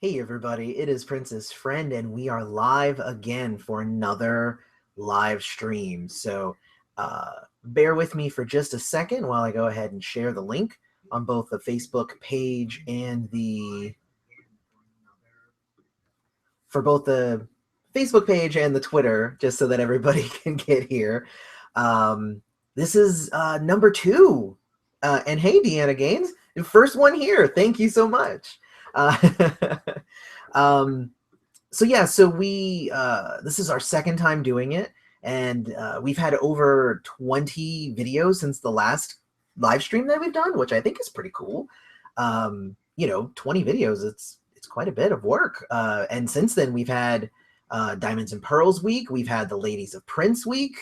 Hey everybody, it is Princess Friend, and we are live again for another live stream. So bear with me for just a second while I go ahead and share the link on both the Facebook page and for both the Facebook page and the Twitter, just so that everybody can get here. This is number 2. And hey, Deanna Gaines, the first one here. Thank you so much. So yeah, so we this is our second time doing it, and we've had over 20 videos since the last live stream that we've done, which I think is pretty cool. 20 videos, it's quite a bit of work. And since then we've had Diamonds and Pearls week, we've had the Ladies of Prince week,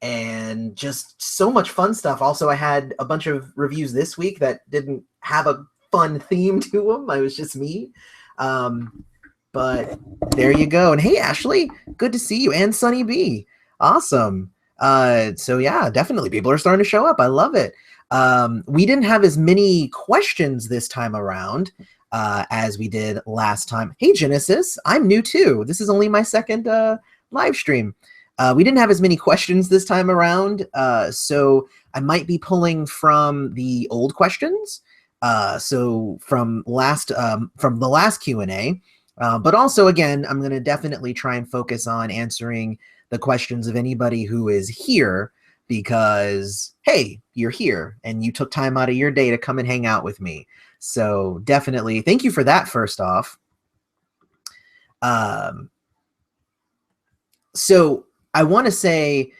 and just so much fun stuff. Also, I had a bunch of reviews this week that didn't have a fun theme to them. I was just me. But there you go. And hey, Ashley, good to see you. And Sunny B. Awesome. So yeah, definitely people are starting to show up. I love it. We didn't have as many questions this time around as we did last time. Hey, Genesis, I'm new too. This is only my second live stream. We didn't have as many questions this time around, so I might be pulling from the old questions. So from the last Q&A. But also, again, I'm going to definitely try and focus on answering the questions of anybody who is here because, hey, you're here and you took time out of your day to come and hang out with me. So definitely thank you for that, first off. So I want to say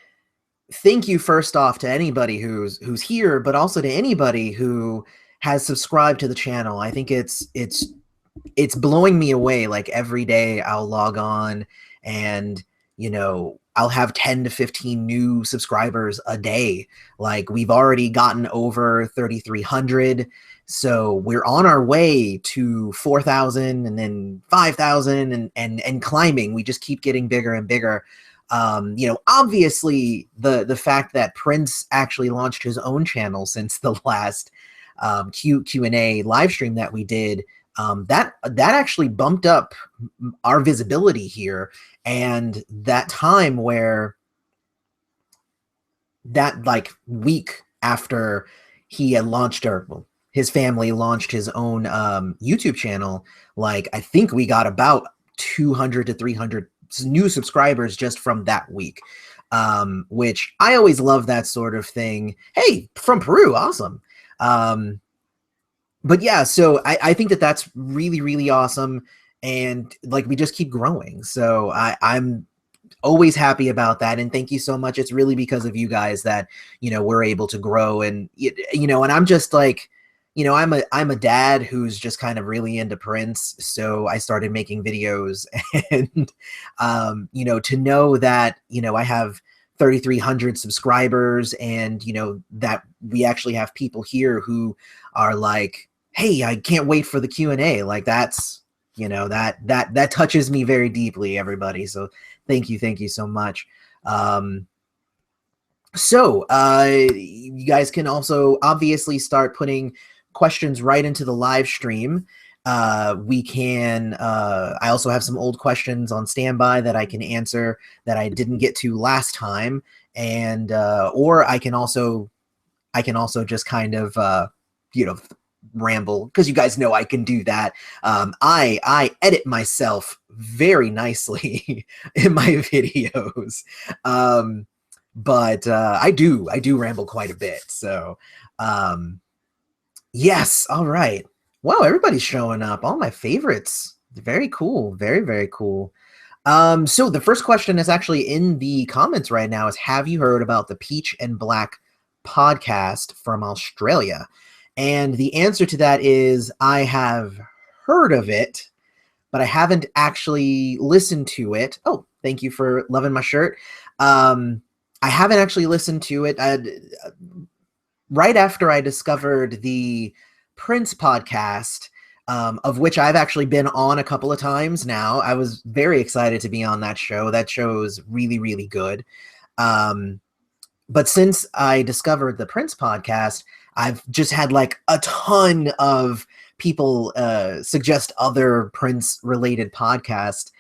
thank you first off to anybody who's here, but also to anybody who has subscribed to the channel. I think it's blowing me away. Like every day I'll log on and, I'll have 10 to 15 new subscribers a day. Like we've already gotten over 3,300. So we're on our way to 4,000 and then 5,000 and climbing. We just keep getting bigger and bigger. Obviously the fact that Prince actually launched his own channel since the last Q&A live stream that we did, that actually bumped up our visibility here. And that time where that like week after he had launched, his family launched his own YouTube channel, like I think we got about 200 to 300 new subscribers just from that week, which I always love that sort of thing. Hey, from Peru, awesome. But yeah, so I think that that's really, really awesome. And like, we just keep growing. So I'm always happy about that. And thank you so much. It's really because of you guys that, we're able to grow. And, and I'm just like, I'm a dad who's just kind of really into Prince. So I started making videos and, to know that, I have 3,300 subscribers and, that we actually have people here who are like, hey, I can't wait for the Q&A. Like that's, that touches me very deeply, everybody. So thank you so much. So you guys can also obviously start putting questions right into the live stream. We can, I also have some old questions on standby that I can answer that I didn't get to last time. And, or I can also just kind of, ramble, because you guys know I can do that. I edit myself very nicely in my videos. But I do ramble quite a bit. So, yes. All right. Wow, everybody's showing up. All my favorites. Very cool. Very, very cool. So the first question is actually in the comments right now is, have you heard about the Peach and Black podcast from Australia? And the answer to that is I have heard of it, but I haven't actually listened to it. Oh, thank you for loving my shirt. I haven't actually listened to it. Right after I discovered the Prince podcast, of which I've actually been on a couple of times now. I was very excited to be on that show. That show is really, really good. But since I discovered the Prince podcast, I've just had like a ton of people suggest other Prince related podcasts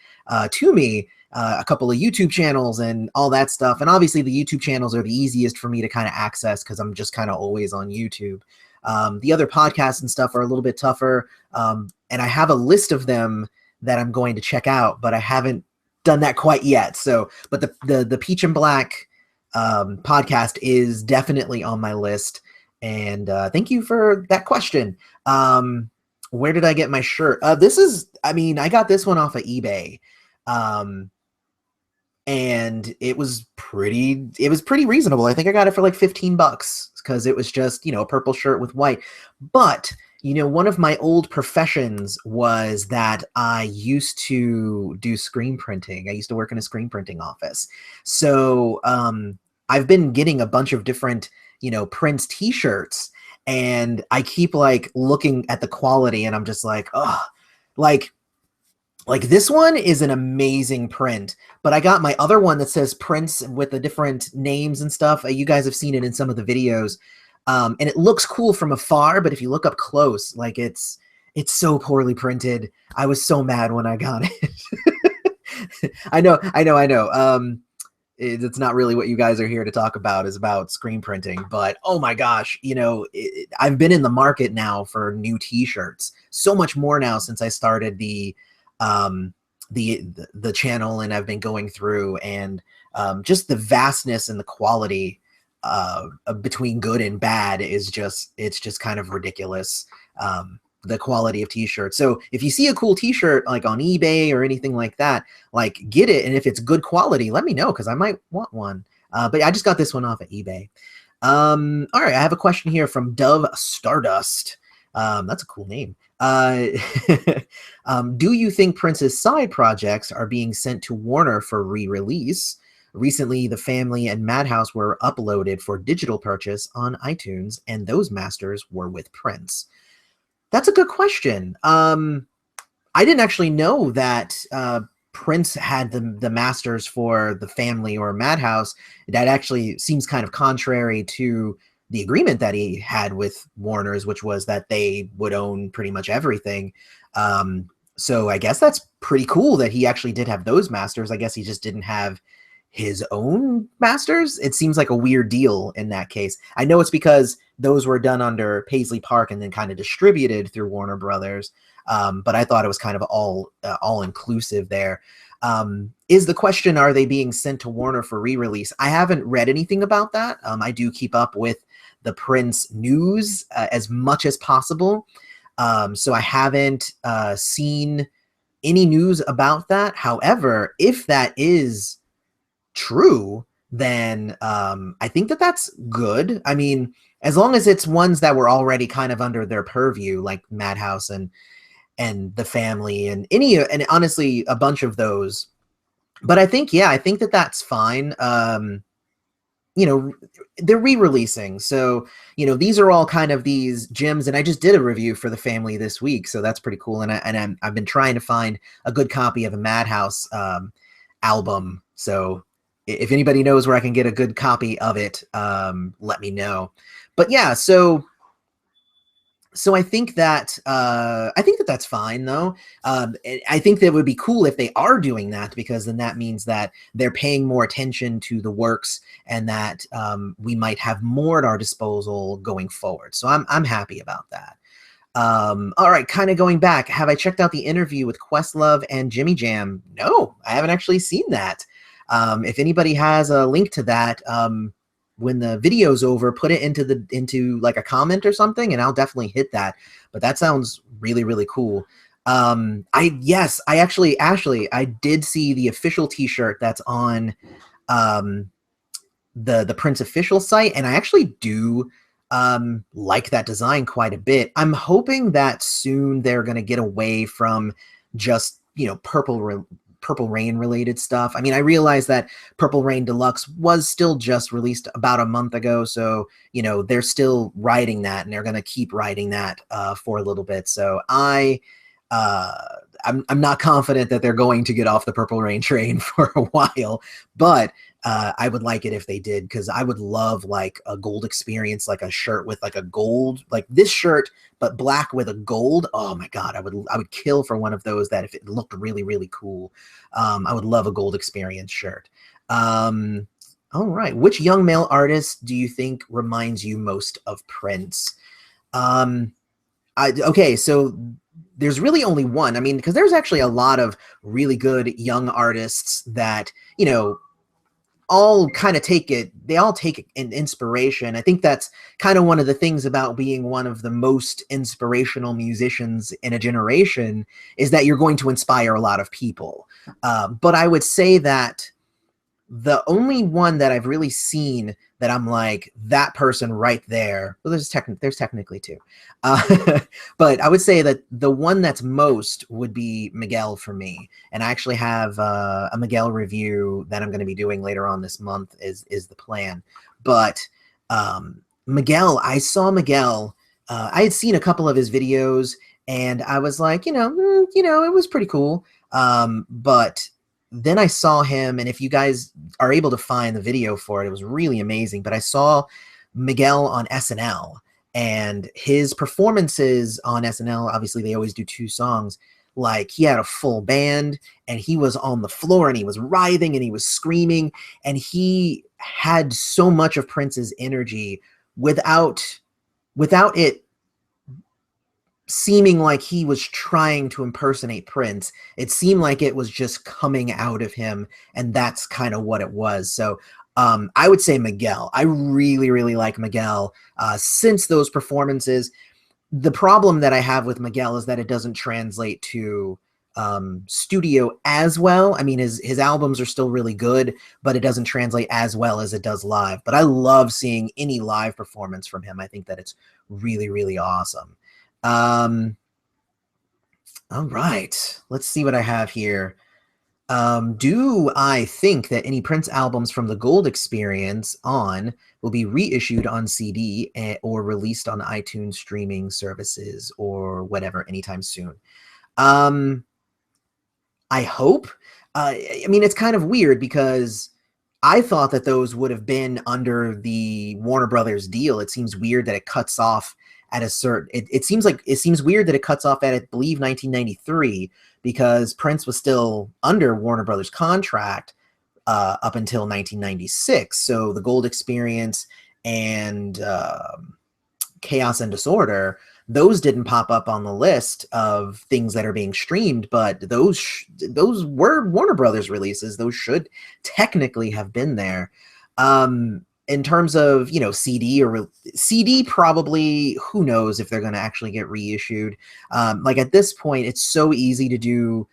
to me, a couple of YouTube channels and all that stuff. And obviously the YouTube channels are the easiest for me to kind of access because I'm just kind of always on YouTube. The other podcasts and stuff are a little bit tougher. And I have a list of them that I'm going to check out, but I haven't done that quite yet. So, but the Peach and Black podcast is definitely on my list. And thank you for that question. Where did I get my shirt? I got this one off of eBay. And it was pretty reasonable. I think I got it for like $15 because it was just, a purple shirt with white. But, one of my old professions was that I used to do screen printing. I used to work in a screen printing office. So I've been getting a bunch of different, Prince t-shirts, and I keep like looking at the quality and I'm just like, oh, like this one is an amazing print, but I got my other one that says Prince with the different names and stuff. You guys have seen it in some of the videos. And it looks cool from afar, but if you look up close, like it's so poorly printed. I was so mad when I got it. I know. It's not really what you guys are here to talk about, is about screen printing, but oh my gosh, I've been in the market now for new t-shirts, so much more now since I started the channel, and I've been going through, and just the vastness and the quality between good and bad is it's just kind of ridiculous, the quality of t-shirts. So if you see a cool t-shirt like on eBay or anything like that, like get it, and if it's good quality, let me know because I might want one. But I just got this one off of eBay. All right, I have a question here from Dove Stardust. That's a cool name. Do you think Prince's side projects are being sent to Warner for re-release? Recently, The Family and Madhouse were uploaded for digital purchase on iTunes, and those masters were with Prince. That's a good question. I didn't actually know that Prince had the masters for The Family or Madhouse. That actually seems kind of contrary to the agreement that he had with Warner's, which was that they would own pretty much everything. So I guess that's pretty cool that he actually did have those masters. I guess he just didn't have his own masters. It seems like a weird deal in that case. I know it's because those were done under Paisley Park and then kind of distributed through Warner Brothers. But I thought it was kind of all inclusive there. Is the question, are they being sent to Warner for re-release? I haven't read anything about that. I do keep up with the Prince news as much as possible. So I haven't seen any news about that. However, if that is true, then I think that that's good. I mean, as long as it's ones that were already kind of under their purview, like Madhouse and The Family and honestly a bunch of those. But I think that that's fine. They're re-releasing, so these are all kind of these gems, and I just did a review for The Family this week, so that's pretty cool. And I've been trying to find a good copy of a Madhouse album, so if anybody knows where I can get a good copy of it, let me know. But yeah, so I think that that's fine, though. I think that it would be cool if they are doing that, because then that means that they're paying more attention to the works, and that we might have more at our disposal going forward. So I'm happy about that. All right, kind of going back, have I checked out the interview with Questlove and Jimmy Jam? No, I haven't actually seen that. If anybody has a link to that, when the video's over, put it into like a comment or something, and I'll definitely hit that. But that sounds really, really cool. I actually, Ashley, I did see the official t-shirt that's on the Prince official site, and I actually do like that design quite a bit. I'm hoping that soon they're going to get away from just Purple Rain related stuff. I mean, I realize that Purple Rain Deluxe was still just released about a month ago, so they're still riding that, and they're going to keep riding that for a little bit. So I I'm not confident that they're going to get off the Purple Rain train for a while, but I would like it if they did, because I would love like a gold experience, like a shirt with like a gold, like this shirt but black with a gold. Oh my god, I would kill for one of those. That if it looked really really cool, I would love a gold experience shirt. All right, which young male artist do you think reminds you most of Prince? Okay, so there's really only one. I mean, because there's actually a lot of really good young artists that, you know, all kind of take it, they all take an inspiration. I think that's kind of one of the things about being one of the most inspirational musicians in a generation, is that you're going to inspire a lot of people. But I would say that the only one that I've really seen that I'm like, that person right there, well, there's technically two. But I would say that the one that's most would be Miguel for me. And I actually have a Miguel review that I'm going to be doing later on this month is the plan. But Miguel, I saw Miguel, I had seen a couple of his videos and I was like, it was pretty cool. But then I saw him, and if you guys are able to find the video for it, it was really amazing. But I saw Miguel on SNL, and his performances on SNL, obviously they always do 2 songs. Like, he had a full band, and he was on the floor, and he was writhing, and he was screaming, and he had so much of Prince's energy without it seeming like he was trying to impersonate Prince. It seemed like it was just coming out of him, and that's kind of what it was. So I would say Miguel. I really, really like Miguel. Since those performances, the problem that I have with Miguel is that it doesn't translate to studio as well. I mean, his albums are still really good, but it doesn't translate as well as it does live. But I love seeing any live performance from him. I think that it's really, really awesome. All right, let's see what I have here. Do I think that any Prince albums from the Gold Experience on will be reissued on CD or released on iTunes streaming services or whatever anytime soon? I hope. I mean, it's kind of weird because I thought that those would have been under the Warner Brothers deal. It seems weird that it cuts off at a certain, it seems weird that it cuts off at, I believe, 1993, because Prince was still under Warner Brothers contract up until 1996. So the Gold Experience and Chaos and Disorder, those didn't pop up on the list of things that are being streamed, but those were Warner Brothers releases. Those should technically have been there. In terms of, CD or CD, probably, who knows if they're going to actually get reissued. Like, at this point, it's so easy to do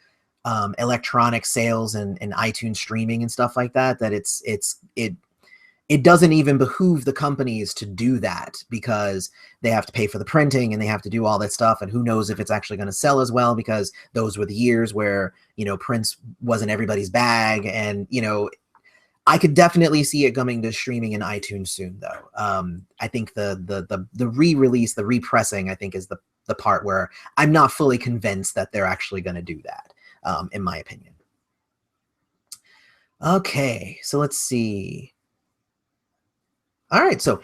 electronic sales and iTunes streaming and stuff like that, that it doesn't even behoove the companies to do that, because they have to pay for the printing and they have to do all that stuff. And who knows if it's actually going to sell as well, because those were the years where, Prince wasn't everybody's bag. And, I could definitely see it coming to streaming in iTunes soon, though. I think the re-release, the repressing, I think is the part where I'm not fully convinced that they're actually going to do that, in my opinion. Okay, so let's see. All right, so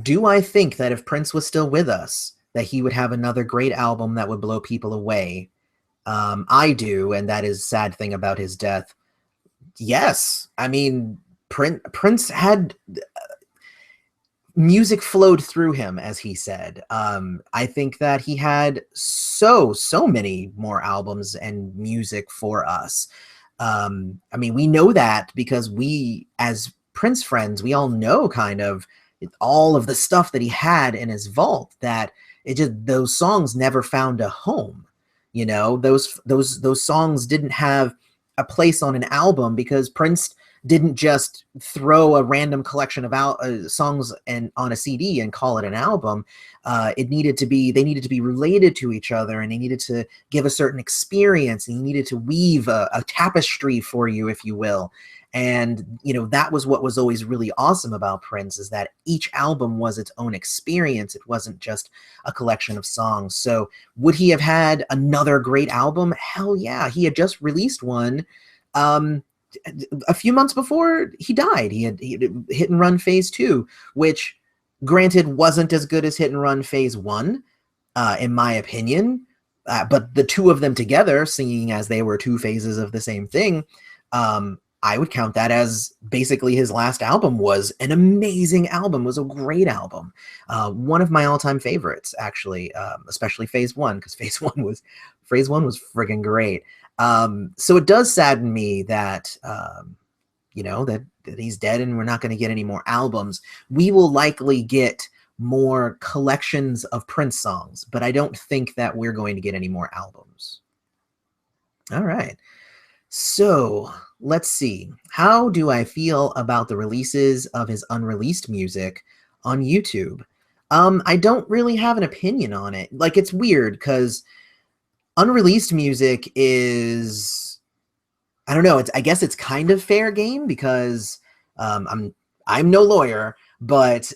do I think that if Prince was still with us, that he would have another great album that would blow people away? I do, and that is a sad thing about his death. Yes, I mean, Prince had music flowed through him, as he said. I think that he had so many more albums and music for us. I mean, we know that because we, as Prince friends, we all know kind of all of the stuff that he had in his vault, that those songs never found a home. Those songs didn't have a place on an album, because Prince didn't just throw a random collection of songs on a CD and call it an album. They needed to be related to each other, and they needed to give a certain experience, and he needed to weave a tapestry for you, if you will. And, you know, that was what was always really awesome about Prince, is that each album was its own experience. It wasn't just a collection of songs. So would he have had another great album? Hell yeah. He had just released one a few months before he died. He had Hit and Run Phase 2, which granted wasn't as good as Hit and Run Phase 1, in my opinion. But the two of them together, seeing as they were two phases of the same thing, I would count that as basically his last album. Was an amazing album, was a great album. One of my all-time favorites, actually, especially Phase 1, because Phase 1 was friggin' great. So it does sadden me that, you know, that he's dead and we're not going to get any more albums. We will likely get more collections of Prince songs, but I don't think that we're going to get any more albums. All right. So let's see. How do I feel about the releases of his unreleased music on YouTube? I don't really have an opinion on it. Like, it's weird because unreleased music is, I don't know, I guess it's kind of fair game because I'm no lawyer, but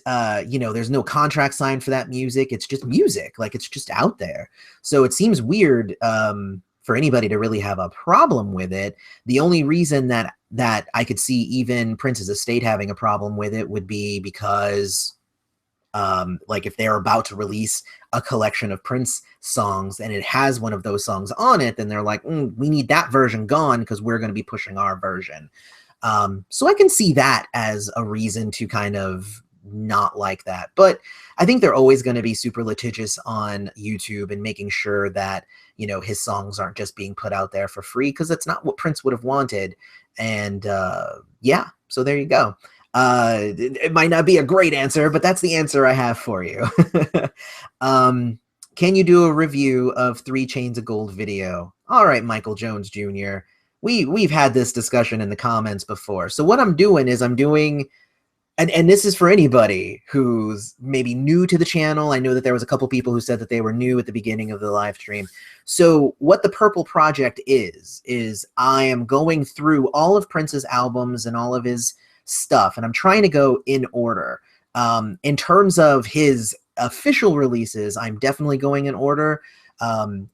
you know, there's no contract signed for that music. It's just music, like it's just out there. So it seems weird for anybody to really have a problem with it. The only reason that I could see even Prince's estate having a problem with it would be because like if they're about to release a collection of Prince songs and it has one of those songs on it, then they're like, we need that version gone because we're going to be pushing our version. So I can see that as a reason to kind of not like that. But I think they're always going to be super litigious on YouTube and making sure that, you know, his songs aren't just being put out there for free, because that's not what Prince would have wanted. And yeah, so there you go. It might not be a great answer, but that's the answer I have for you. Can you do a review of 3 Chains of Gold video? All right, Michael Jones Jr. We've had this discussion in the comments before. So what I'm doing is I'm doing, and this is for anybody who's maybe new to the channel. I know that there was a couple people who said that they were new at the beginning of the live stream. So what the Purple Project is I am going through all of Prince's albums and all of his stuff, and I'm trying to go in order. In terms of his official releases, I'm definitely going in order.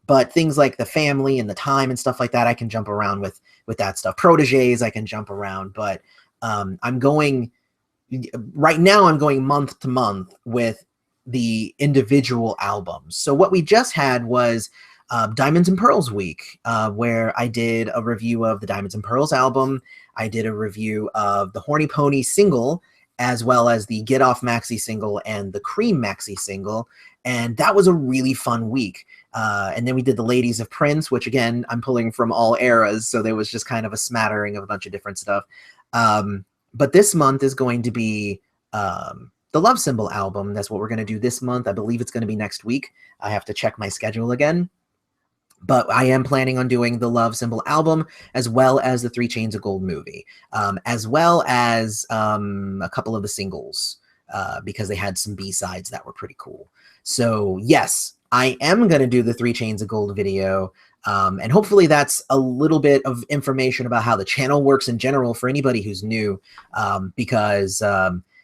But things like the family and the time and stuff like that, I can jump around with that stuff. Proteges, I can jump around, but I'm going right now. I'm going month to month with the individual albums. So what we just had was Diamonds and Pearls week, where I did a review of the Diamonds and Pearls album. I did a review of the Horny Pony single, as well as the Get Off maxi single and the Cream maxi single. And that was a really fun week. And then we did the Ladies of Prince, which again, I'm pulling from all eras. So there was just kind of a smattering of a bunch of different stuff. But this month is going to be the Love Symbol album. That's what we're going to do this month. I believe it's going to be next week. I have to check my schedule again. But I am planning on doing the Love Symbol album, as well as the 3 Chains of Gold movie, as well as a couple of the singles, because they had some B-sides that were pretty cool. So yes, I am going to do the 3 Chains of Gold video, and hopefully that's a little bit of information about how the channel works in general for anybody who's new, because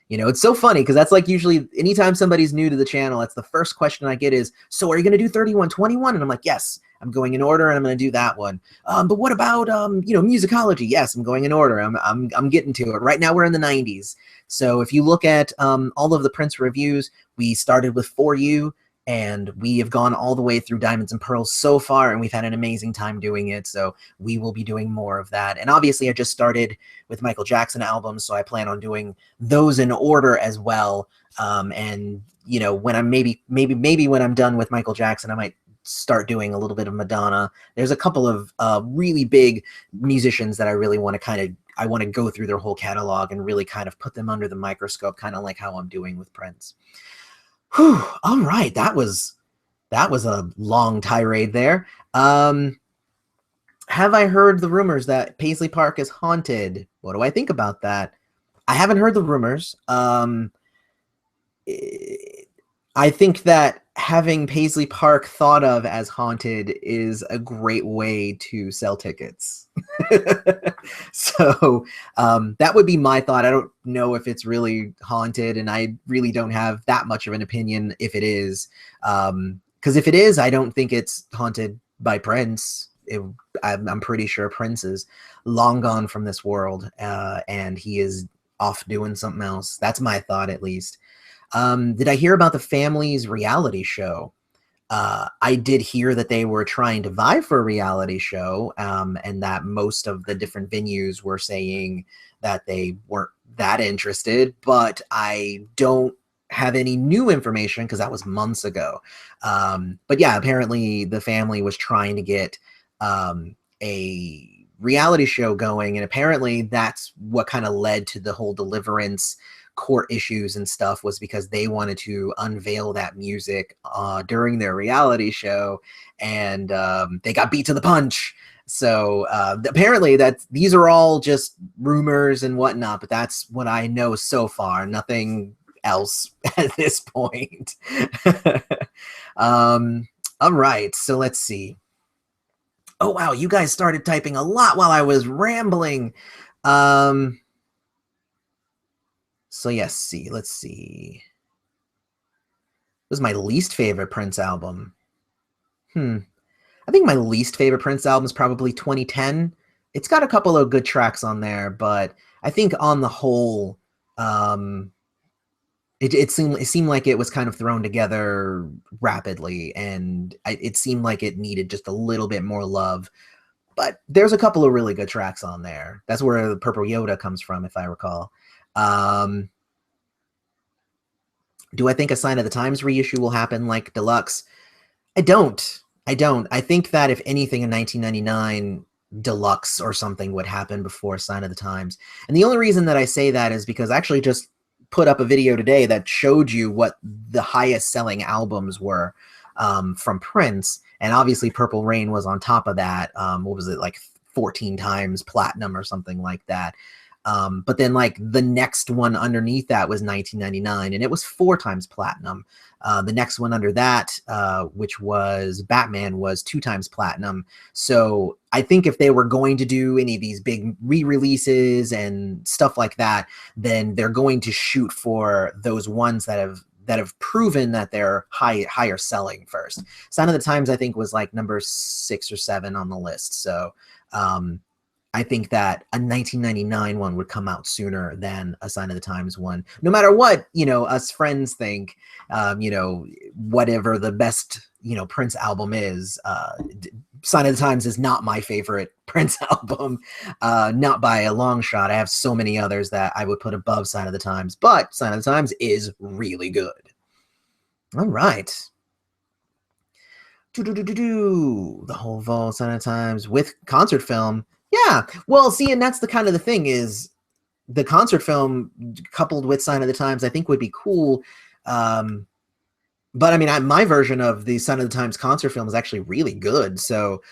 you know, it's so funny because that's like usually anytime somebody's new to the channel, that's the first question I get is, so are you going to do 3121? And I'm like, yes, I'm going in order and I'm going to do that one. But what about, you know, musicology? Yes, I'm going in order. I'm getting to it. Right now we're in the 90s. So if you look at all of the Prince reviews, we started with For You, and we have gone all the way through Diamonds and Pearls so far, and we've had an amazing time doing it. So we will be doing more of that. And obviously I just started with Michael Jackson albums, so I plan on doing those in order as well. And you know, when I'm maybe when I'm done with Michael Jackson, I might start doing a little bit of Madonna. There's a couple of really big musicians that I really want to I want to go through their whole catalog and really kind of put them under the microscope, kind of like how I'm doing with Prince. Whew, all right, that was a long tirade there. Have I heard the rumors that Paisley Park is haunted? What do I think about that? I haven't heard the rumors. I think that having Paisley Park thought of as haunted is a great way to sell tickets. So that would be my thought. I don't know if it's really haunted, and I really don't have that much of an opinion if it is. Because if it is, I don't think it's haunted by Prince. I'm pretty sure Prince is long gone from this world, and he is off doing something else. That's my thought, at least. Did I hear about the family's reality show? I did hear that they were trying to vie for a reality show, and that most of the different venues were saying that they weren't that interested, but I don't have any new information because that was months ago. But yeah, apparently the family was trying to get a reality show going, and apparently that's what kind of led to the whole Deliverance court issues and stuff, was because they wanted to unveil that music during their reality show, and they got beat to the punch. So apparently these are all just rumors and whatnot, but that's what I know so far. Nothing else at this point. All right, so let's see. Oh wow, you guys started typing a lot while I was rambling. So yes, let's see. This is my least favorite Prince album. I think my least favorite Prince album is probably 2010. It's got a couple of good tracks on there, but I think on the whole, it seemed like it was kind of thrown together rapidly, and it seemed like it needed just a little bit more love. But there's a couple of really good tracks on there. That's where the Purple Yoda comes from, if I recall. Do I think a Sign of the Times reissue will happen like Deluxe? I don't. I think that if anything in 1999, Deluxe or something would happen before Sign of the Times. And the only reason that I say that is because I actually just put up a video today that showed you what the highest selling albums were from Prince. And obviously Purple Rain was on top of that. What was it, like 14 times platinum or something like that. But then like the next one underneath that was 1999, and it was 4 times platinum. The next one under that, which was Batman, was 2 times platinum. So I think if they were going to do any of these big re-releases and stuff like that, then they're going to shoot for those ones that have proven that they're higher selling first. Sign of the Times, I think, was like number 6 or 7 on the list. So I think that a 1999 one would come out sooner than a Sign of the Times one. No matter what, us friends think, whatever the best, Prince album is, Sign of the Times is not my favorite Prince album, not by a long shot. I have so many others that I would put above Sign of the Times, but Sign of the Times is really good. All right. The whole vault, Sign of the Times with concert film. Yeah, well, see, and that's the kind of the thing is the concert film coupled with Sign of the Times, I think would be cool. But I mean, my version of the Sign of the Times concert film is actually really good. So,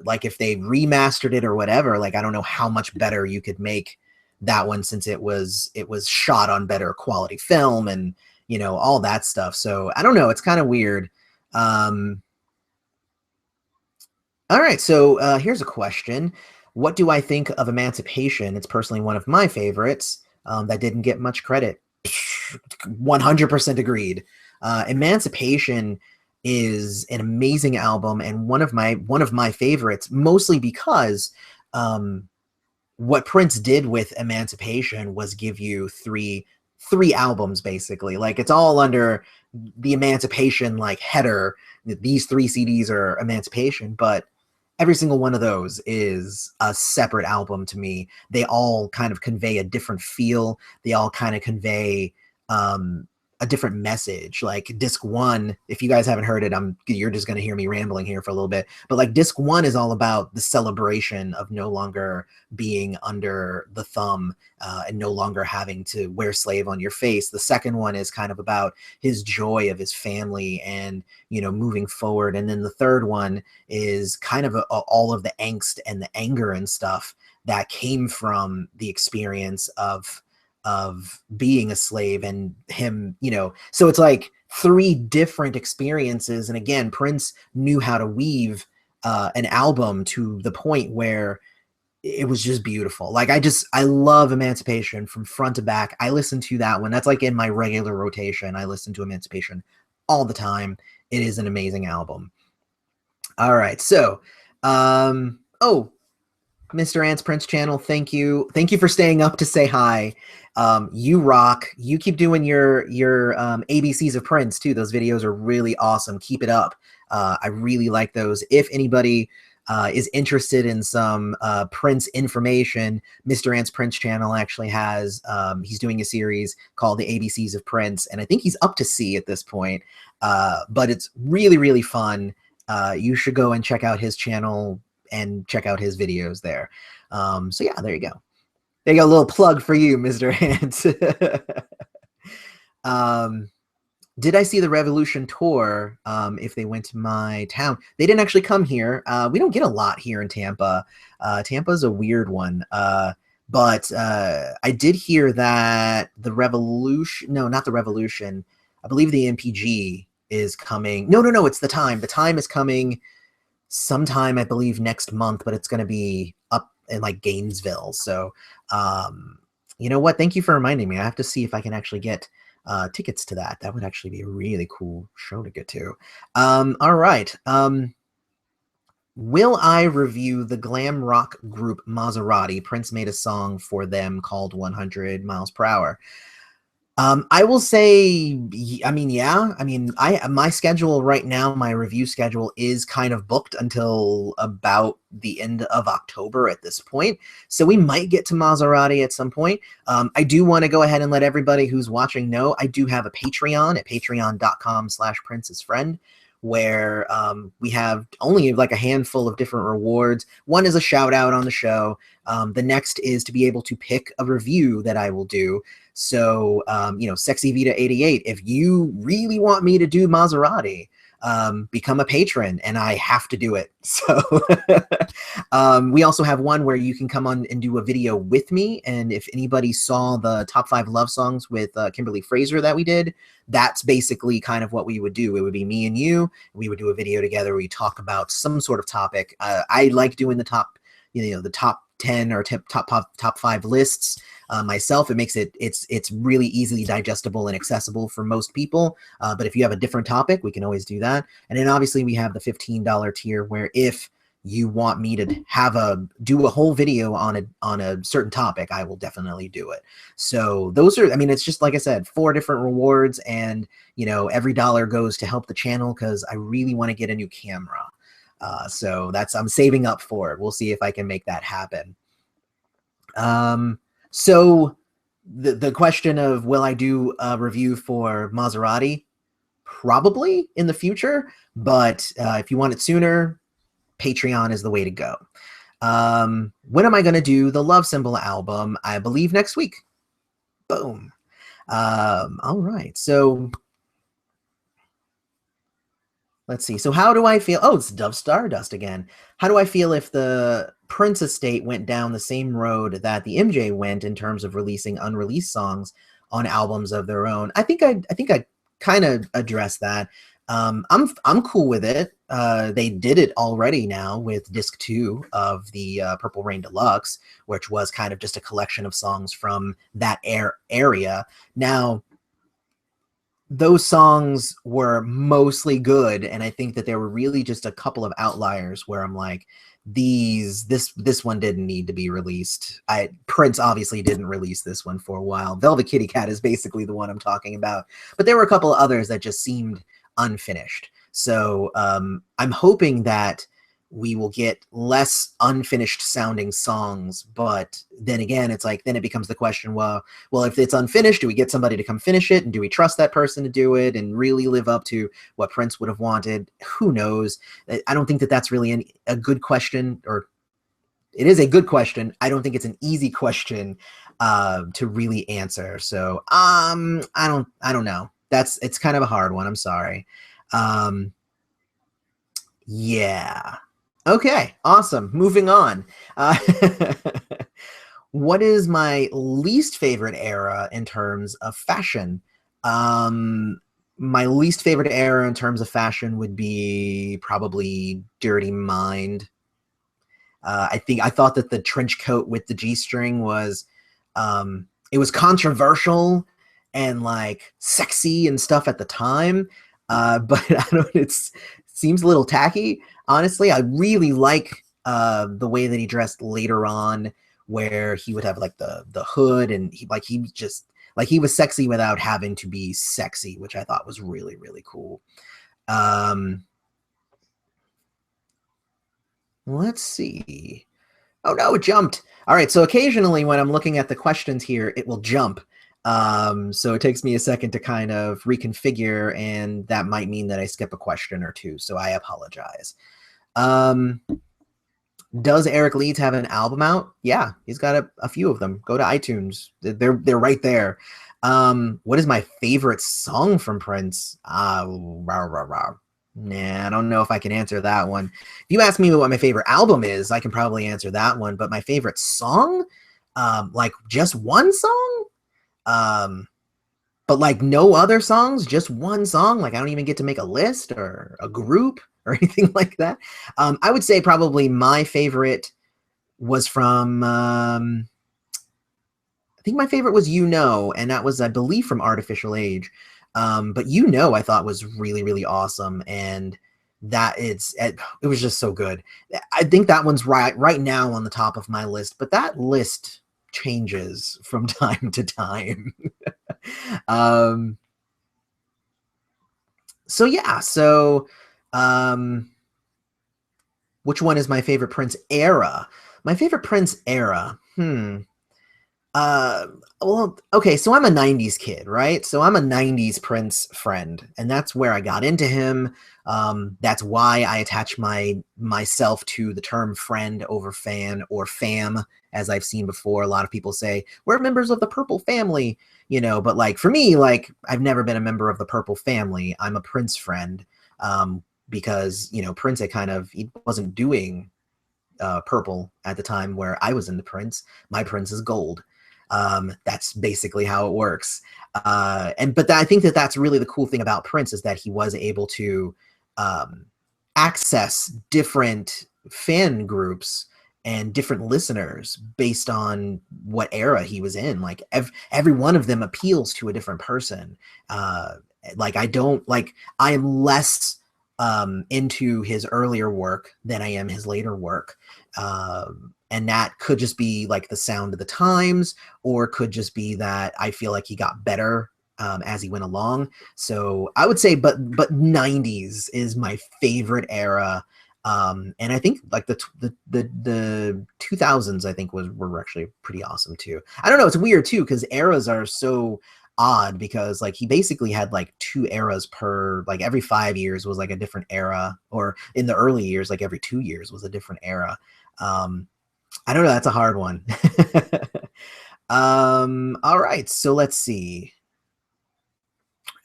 like if they remastered it or whatever, like I don't know how much better you could make that one since it was shot on better quality film and all that stuff. So I don't know, it's kind of weird. All right, so here's a question. What do I think of Emancipation? It's personally one of my favorites that didn't get much credit. 100% agreed. Emancipation is an amazing album and one of my favorites, mostly because what Prince did with Emancipation was give you three albums, basically. Like it's all under the Emancipation like header. These 3 CDs are Emancipation, but every single one of those is a separate album to me. They all kind of convey a different feel. They all kind of convey a different message. Like disc 1, if you guys haven't heard it, you're just going to hear me rambling here for a little bit. But like disc 1 is all about the celebration of no longer being under the thumb and no longer having to wear slave on your face. The second one is kind of about his joy of his family and, moving forward. And then the third one is kind of all of the angst and the anger and stuff that came from the experience of of being a slave and him, you know, so it's like 3 different experiences. And again, Prince knew how to weave an album to the point where it was just beautiful. Like I love Emancipation from front to back. I listen to that one. That's like in my regular rotation. I listen to Emancipation all the time. It is an amazing album. All right. So, oh, Mr. Ants Prince channel, thank you. Thank you for staying up to say hi. You rock. You keep doing your ABCs of Prince too. Those videos are really awesome. Keep it up. I really like those. If anybody is interested in some Prince information, Mr. Ants Prince channel actually has, he's doing a series called the ABCs of Prince, and I think he's up to C at this point, but it's really, really fun. You should go and check out his channel and check out his videos there. So yeah, there you go. There you go, a little plug for you, Mr. Ants. Did I see the Revolution tour if they went to my town? They didn't actually come here. We don't get a lot here in Tampa. Tampa's a weird one. But I did hear that the Revolution, no, not the Revolution. I believe the MPG is coming. No, it's the Time. The Time is coming sometime, I believe, next month, but it's going to be up in like Gainesville. So, you know what? Thank you for reminding me. I have to see if I can actually get tickets to that. That would actually be a really cool show to get to. All right. Will I review the glam rock group Maserati? Prince made a song for them called 100 Miles Per Hour. I will say, I mean, yeah. I mean, my schedule right now, my review schedule is kind of booked until about the end of October at this point. So we might get to Maserati at some point. I do want to go ahead and let everybody who's watching know I do have a Patreon at patreon.com/princessfriend, where we have only like a handful of different rewards. One is a shout out on the show. The next is to be able to pick a review that I will do. So, you know, Sexy Vita 88, if you really want me to do Maserati, become a patron and I have to do it. So we also have one where you can come on and do a video with me. And if anybody saw the top 5 love songs with Kimberly Fraser that we did, that's basically kind of what we would do. It would be me and you. We would do a video together where we talk about some sort of topic. I like doing the top, you know, the top 10 or top 5 lists myself. It makes it's really easily digestible and accessible for most people. But if you have a different topic, we can always do that. And then obviously we have the $15 tier where if you want me to do a whole video on a certain topic, I will definitely do it. So those are, I mean, it's just like I said, 4 different rewards, and you know, every dollar goes to help the channel because I really want to get a new camera. So I'm saving up for it. We'll see if I can make that happen. So the question of will I do a review for Maserati? Probably in the future, but if you want it sooner, Patreon is the way to go. When am I going to do the Love Symbol album? I believe next week. Boom. All right. So let's see. So how do I feel? Oh, it's Dove Stardust again. How do I feel if the Prince estate went down the same road that the MJ went in terms of releasing unreleased songs on albums of their own? I think I kind of addressed that. I'm cool with it. They did it already now with disc 2 of the Purple Rain Deluxe, which was kind of just a collection of songs from that area. Now, those songs were mostly good, and I think that there were really just a couple of outliers where I'm like, this one didn't need to be released. Prince obviously didn't release this one for a while. Velvet Kitty Cat is basically the one I'm talking about, but there were a couple of others that just seemed unfinished. So I'm hoping that we will get less unfinished sounding songs, but then again, it's like, then it becomes the question, well, if it's unfinished, do we get somebody to come finish it? And do we trust that person to do it and really live up to what Prince would have wanted? Who knows? I don't think that that's really a good question, or it is a good question. I don't think it's an easy question to really answer. So I don't know. It's kind of a hard one. I'm sorry. Yeah. Okay, awesome. Moving on. What is my least favorite era in terms of fashion? My least favorite era in terms of fashion would be probably Dirty Mind. I thought that the trench coat with the G-string was, it was controversial and like sexy and stuff at the time. But I don't. It seems a little tacky. Honestly, I really like the way that he dressed later on, where he would have like the hood and he just like he was sexy without having to be sexy, which I thought was really really cool. Um, let's see. Oh no, it jumped. All right, so occasionally when I'm looking at the questions here, it will jump. So it takes me a second to kind of reconfigure, and that might mean that I skip a question or two. So I apologize. Um, does Eric Leeds have an album out? Yeah, he's got a few of them. Go to iTunes. They're right there. What is my favorite song from Prince? Rah, rah, rah. Nah, I don't know if I can answer that one. If you ask me what my favorite album is, I can probably answer that one. But my favorite song, like just one song, um, but like no other songs, just one song. Like I don't even get to make a list or a group or anything like that. I would say probably my favorite was from. I think my favorite was You Know, and that was, I believe, from Artificial Age. But You Know, I thought was really, really awesome, and that it was just so good. I think that one's right now on the top of my list, but that list changes from time to time. um, so yeah, so which one is my favorite Prince era? My favorite Prince era. Uh, well, okay, so I'm a 90s kid, right? So I'm a 90s Prince friend, and that's where I got into him. That's why I attach myself to the term friend over fan or fam, as I've seen before. A lot of people say, we're members of the Purple family, but like for me, like I've never been a member of the Purple family. I'm a Prince friend, because, Prince, he wasn't doing purple at the time where I was in the Prince. My Prince is gold. That's basically how it works. But I think that that's really the cool thing about Prince, is that he was able to access different fan groups and different listeners based on what era he was in. Like every one of them appeals to a different person. Like I am less into his earlier work than I am his later work. And that could just be like the sound of the times, or could just be that I feel like he got better as he went along. So I would say, but 90s is my favorite era. And I think like the 2000s, I think were actually pretty awesome too. I don't know. It's weird too, because eras are so odd, because like he basically had like 2 eras per, like every 5 years was like a different era, or in the early years, like every 2 years was a different era. I don't know. That's a hard one. All right. So let's see.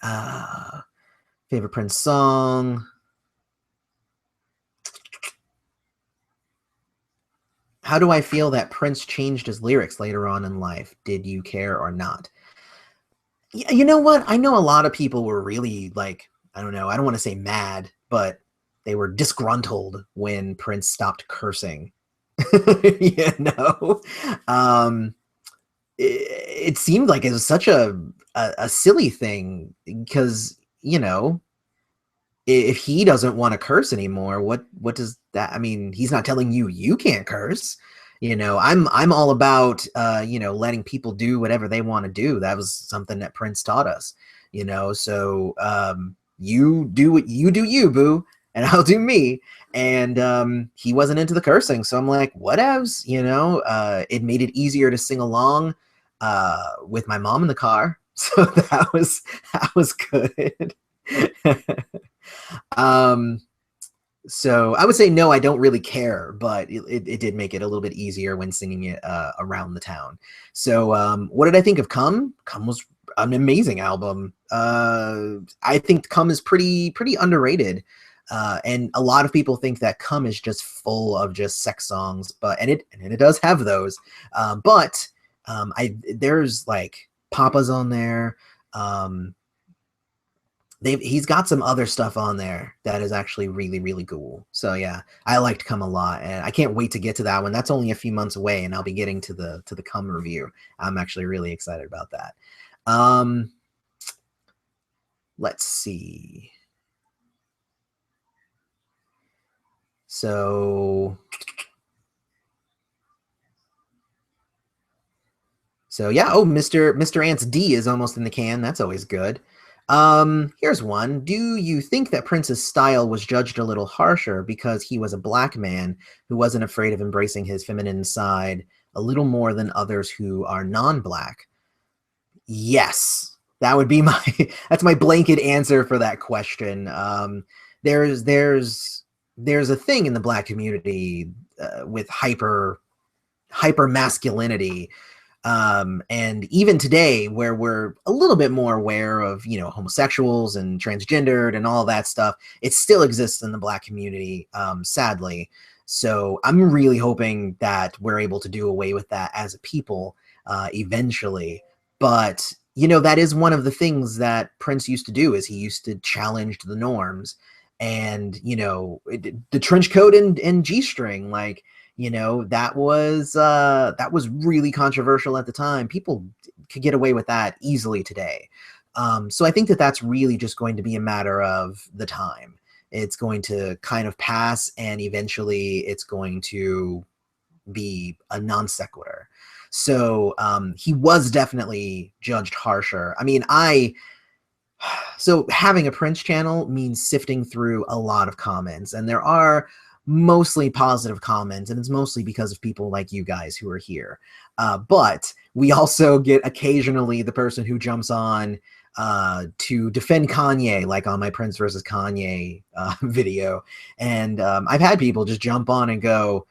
Favorite Prince song. How do I feel that Prince changed his lyrics later on in life? Did you care or not? You know what? I know a lot of people were really like, I don't know, I don't want to say mad, but they were disgruntled when Prince stopped cursing. you know? Um, it seemed like it was such a silly thing, because, if he doesn't want to curse anymore, what does that, I mean, he's not telling you can't curse. I'm all about letting people do whatever they want to do. That was something that Prince taught us. So you do what you do, you boo, and I'll do me. And he wasn't into the cursing, so I'm like, whatevs. It made it easier to sing along with my mom in the car, so that was good. um so I would say no, I don't really care, but it did make it a little bit easier when singing it around the town. So what did I think of Come? Come was an amazing album. I think Come is pretty underrated. And a lot of people think that Come is just full of just sex songs, but and it does have those. But there's like Papa's on there. He's got some other stuff on there that is actually really, really cool. So yeah, I liked Come a lot, and I can't wait to get to that one. That's only a few months away, and I'll be getting to the Come review. I'm actually really excited about that. Let's see. So yeah. Oh, Mr. Ants D is almost in the can. That's always good. Here's one. Do you think that Prince's style was judged a little harsher because he was a black man who wasn't afraid of embracing his feminine side a little more than others who are non-black? Yes. That would be that's my blanket answer for that question. There's a thing in the black community with hyper masculinity. And even today, where we're a little bit more aware of, homosexuals and transgendered and all that stuff, it still exists in the black community, sadly. So I'm really hoping that we're able to do away with that as a people eventually. But, that is one of the things that Prince used to do, is he used to challenge the norms. And, the trench coat and G-string, like, that was really controversial at the time. People could get away with that easily today. So I think that that's really just going to be a matter of the time. It's going to kind of pass, and eventually it's going to be a non sequitur. So he was definitely judged harsher. I mean, so having a Prince channel means sifting through a lot of comments, and there are mostly positive comments, and it's mostly because of people like you guys who are here. But we also get occasionally the person who jumps on to defend Kanye, like on my Prince versus Kanye video. And I've had people just jump on and go,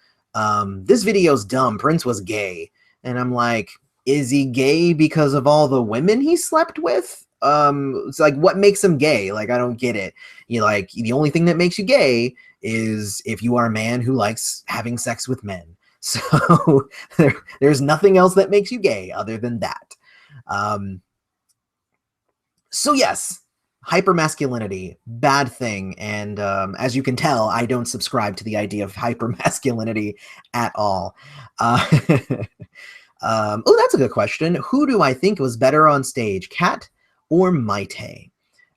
this video's dumb, Prince was gay. And I'm like, is he gay because of all the women he slept with? It's like, what makes him gay? Like, I don't get it. Like, the only thing that makes you gay is if you are a man who likes having sex with men. So there's nothing else that makes you gay other than that. So yes, hypermasculinity, bad thing. And as you can tell, I don't subscribe to the idea of hypermasculinity at all. Oh, that's a good question. Who do I think was better on stage, Kat or Maite?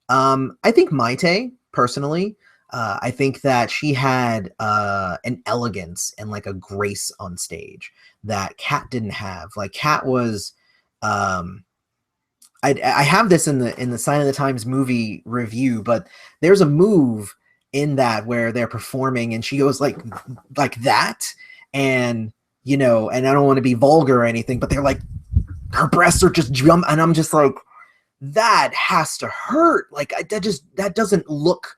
I think Maite, personally. I think that she had an elegance and like a grace on stage that Kat didn't have. Like, Kat was, I have this in the Sign of the Times movie review, but there's a move in that where they're performing and she goes like that, and and I don't want to be vulgar or anything, but they're like, her breasts are just jump, and I'm just like, that has to hurt. Like, that doesn't look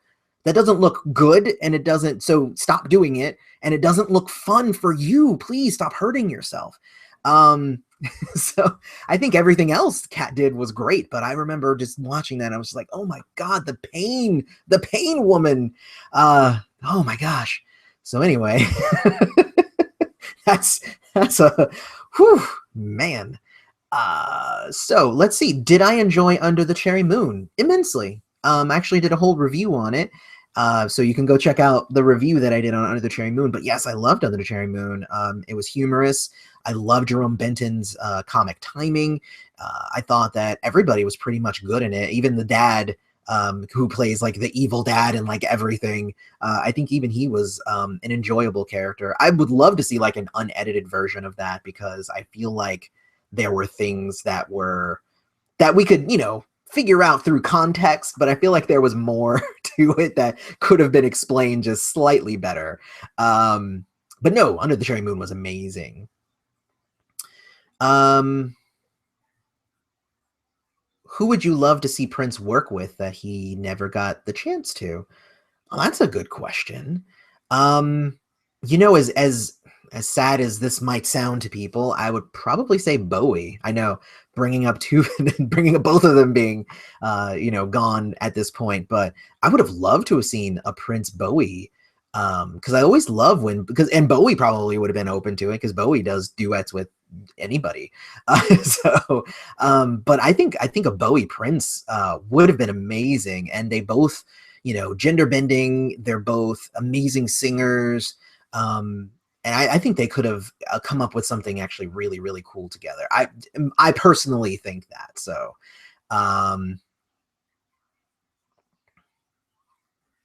good, and it doesn't, so stop doing it, and it doesn't look fun for you. Please stop hurting yourself. So I think everything else Kat did was great, but I remember just watching that and I was just like, oh my God, the pain woman. Oh my gosh. So anyway, that's a whew, man. So let's see. Did I enjoy Under the Cherry Moon? Immensely. Actually did a whole review on it. So you can go check out the review that I did on Under the Cherry Moon. But yes, I loved Under the Cherry Moon. It was humorous. I love Jerome Benton's comic timing. I thought that everybody was pretty much good in it. Even the dad, who plays like the evil dad and like everything. I think even he was an enjoyable character. I would love to see like an unedited version of that, because I feel like there were things that we could, figure out through context, but I feel like there was more to it that could have been explained just slightly better. But no, Under the Cherry Moon was amazing. Who would you love to see Prince work with that he never got the chance to? Well, that's a good question. As sad as this might sound to people, I would probably say Bowie. I know bringing up bringing up both of them being, gone at this point. But I would have loved to have seen a Prince Bowie, because I always love and Bowie probably would have been open to it because Bowie does duets with anybody. But I think a Bowie Prince would have been amazing, and they both, gender bending. They're both amazing singers. And I think they could have come up with something actually really, really cool together. I personally think that. So,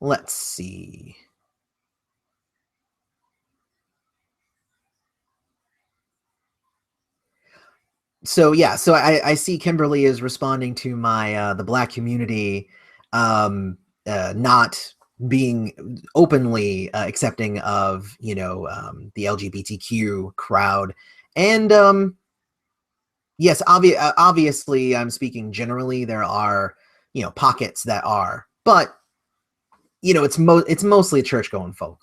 let's see. So yeah, so I see Kimberly is responding to my the Black community not being openly accepting of the LGBTQ crowd. And yes, obviously I'm speaking generally. There are pockets that are, but it's mostly church going folk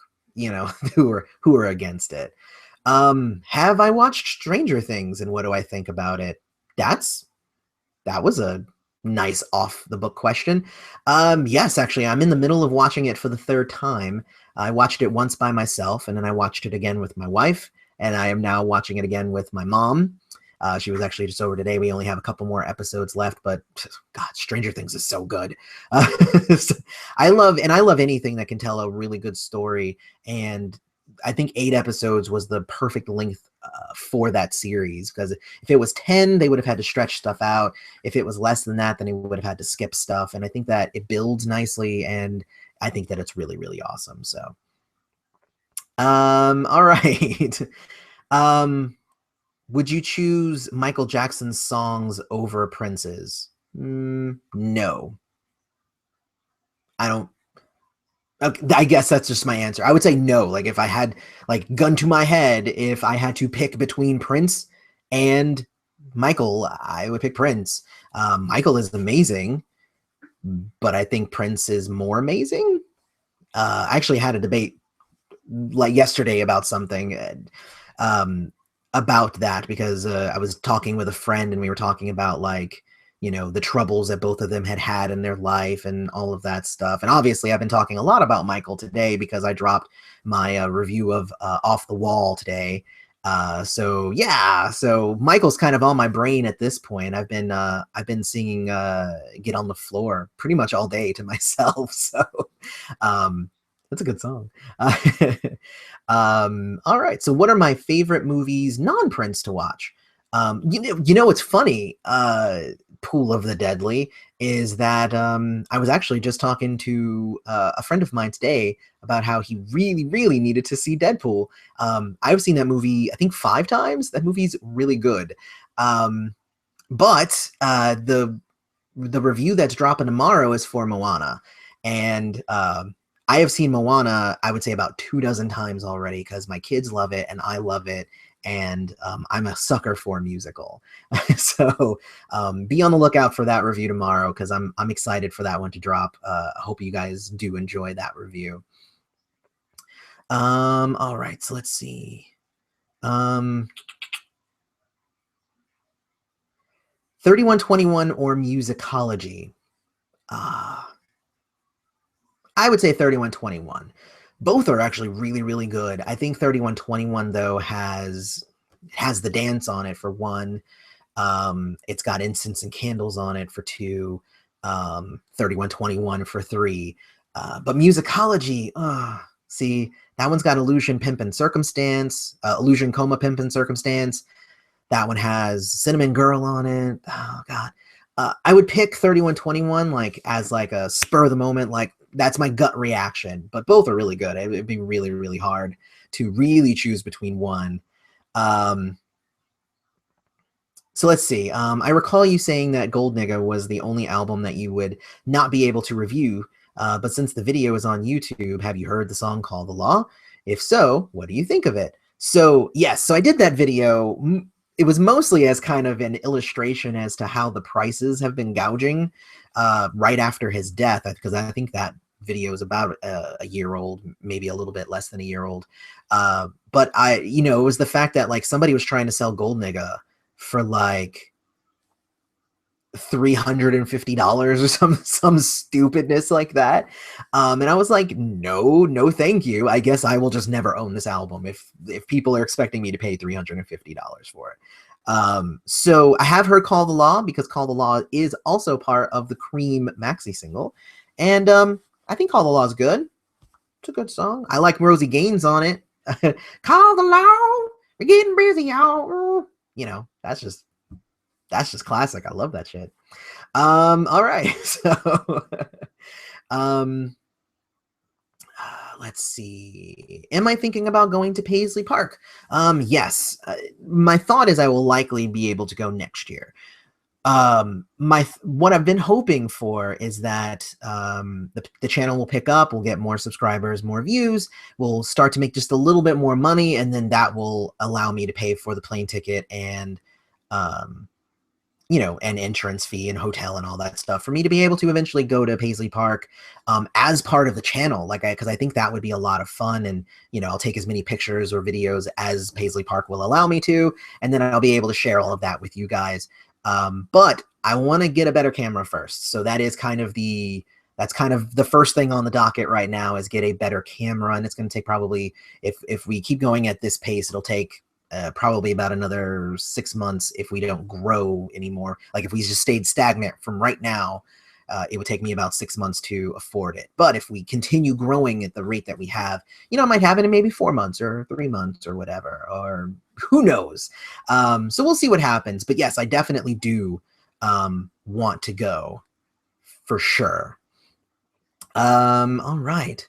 who are against it. Have I watched Stranger Things, and what do I think about it? That was a nice off the book question. Yes, actually, I'm in the middle of watching it for the third time. I watched it once by myself, and then I watched it again with my wife, and I am now watching it again with my mom. She was actually just over today. We only have a couple more episodes left, but God, Stranger Things is so good. I love anything that can tell a really good story, and I think 8 episodes was the perfect length for that series, because if it was 10, they would have had to stretch stuff out. If it was less than that, then they would have had to skip stuff. And I think that it builds nicely, and I think that it's really, really awesome. So, all right. Would you choose Michael Jackson's songs over Prince's? No. I don't. Okay, I guess that's just my answer. I would say no. Like, if I had, like, gun to my head, if I had to pick between Prince and Michael, I would pick Prince. Michael is amazing, but I think Prince is more amazing. I actually had a debate like yesterday about something, about that, because I was talking with a friend, and we were talking about, like, the troubles that both of them had in their life and all of that stuff. And obviously I've been talking a lot about Michael today because I dropped my review of Off the Wall today. So yeah, so Michael's kind of on my brain at this point. I've been singing Get on the Floor pretty much all day to myself. So that's a good song. All right. So what are my favorite movies, non-Prince, to watch? What's funny, Pool of the Deadly, is that I was actually just talking to a friend of mine today about how he really, really needed to see Deadpool. I've seen that movie, I think, 5 times. That movie's really good. But the review that's dropping tomorrow is for Moana. And I have seen Moana, I would say, about 24 times already, because my kids love it and I love it. And I'm a sucker for a musical. So be on the lookout for that review tomorrow, because I'm excited for that one to drop. I hope you guys do enjoy that review. All right, so let's see. 3121 or Musicology? I would say 3121. Both are actually really, really good. I think 3121, though, has the dance on it, for one. It's got Incense and Candles on it, for 2. 3121 for 3. But Musicology, see, that one's got Illusion, Pimp, and Circumstance. Illusion, Coma, Pimp, and Circumstance. That one has Cinnamon Girl on it. Oh, God. I would pick 3121, like, as like a spur of the moment, like, that's my gut reaction. But both are really good. It'd be really, really hard to really choose between one. So let's see. I recall you saying that Gold Nigga was the only album that you would not be able to review. But since the video is on YouTube, have you heard the song Call the Law? If so, what do you think of it? So yes, so I did that video. It was mostly as kind of an illustration as to how the prices have been gouging right after his death, because I think that video is about a year old, maybe a little bit less than a year old. But it was the fact that, like, somebody was trying to sell Gold Nigga for like $350 or some stupidness like that. And I was like, no, thank you. I guess I will just never own this album if people are expecting me to pay $350 for it. So I have heard Call the Law, because Call the Law is also part of the Cream maxi single. And I think Call the Law is good. It's a good song. I like Rosie Gaines on it. Call the law, we're getting busy, y'all. You know, that's just classic. I love that shit. All right. So let's see. Am I thinking about going to Paisley Park? Yes. My thought is I will likely be able to go next year. What I've been hoping for is that the channel will pick up, we'll get more subscribers, more views, we'll start to make just a little bit more money, and then that will allow me to pay for the plane ticket and you know, an entrance fee and hotel and all that stuff for me to be able to eventually go to Paisley Park as part of the channel, like because I think that would be a lot of fun. And you know, I'll take as many pictures or videos as Paisley Park will allow me to, and then I'll be able to share all of that with you guys. But I want to get a better camera first, so that is kind of the first thing on the docket right now, is get a better camera. And it's going to take probably, if we keep going at this pace, it'll take probably about another 6 months if we don't grow anymore. Like if we just stayed stagnant from right now, it would take me about 6 months to afford it. But if we continue growing at the rate that we have, you know, it might happen in maybe 4 months or 3 months or whatever, or who knows. So we'll see what happens. But yes, I definitely do want to go for sure. All right.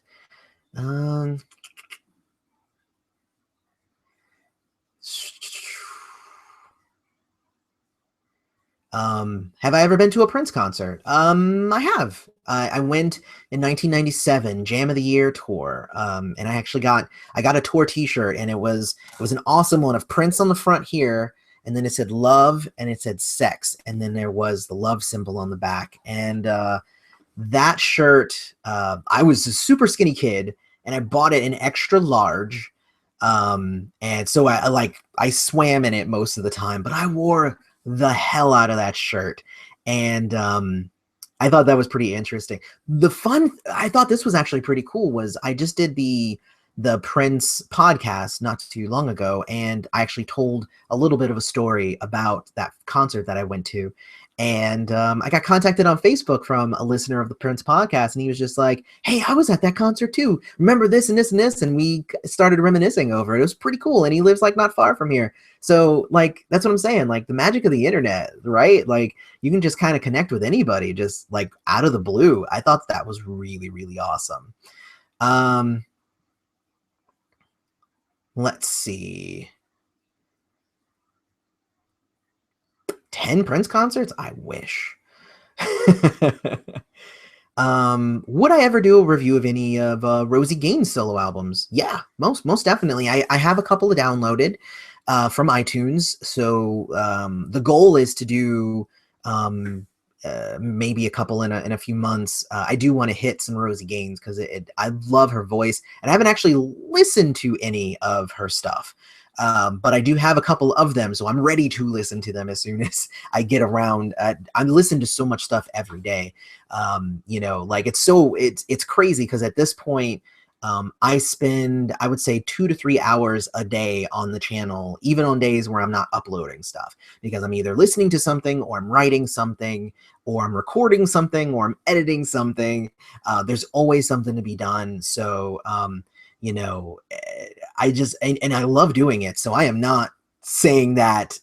Have I ever been to a Prince concert? I have. I went in 1997, Jam of the Year tour. And I actually got a tour T-shirt, and it was an awesome one of Prince on the front here, and then it said love and it said sex, and then there was the love symbol on the back. And that shirt, I was a super skinny kid, and I bought it in extra large. And so I swam in it most of the time, but I wore the hell out of that shirt. And I thought that was pretty interesting. I thought this was actually pretty cool, was I just did the Prince podcast not too long ago, and I actually told a little bit of a story about that concert that I went to. And I got contacted on Facebook from a listener of the Prince podcast, and he was just like, hey, I was at that concert too. Remember this and this and this? And we started reminiscing over it. It was pretty cool. And he lives like not far from here. So like, that's what I'm saying. Like the magic of the internet, right? Like you can just kind of connect with anybody just like out of the blue. I thought that was really, really awesome. Let's see. 10 Prince concerts? I wish. Would I ever do a review of any of Rosie Gaines' solo albums? Yeah, most definitely. I have a couple of downloaded from iTunes. So the goal is to do maybe a couple in a few months. I do want to hit some Rosie Gaines because I love her voice, and I haven't actually listened to any of her stuff. But I do have a couple of them, so I'm ready to listen to them as soon as I get around. I'm listening to so much stuff every day. You know, like it's crazy because at this point, I spend, I would say 2 to 3 hours a day on the channel, even on days where I'm not uploading stuff, because I'm either listening to something, or I'm writing something, or I'm recording something, or I'm editing something. There's always something to be done. So, you know, I just, and I love doing it. So I am not saying that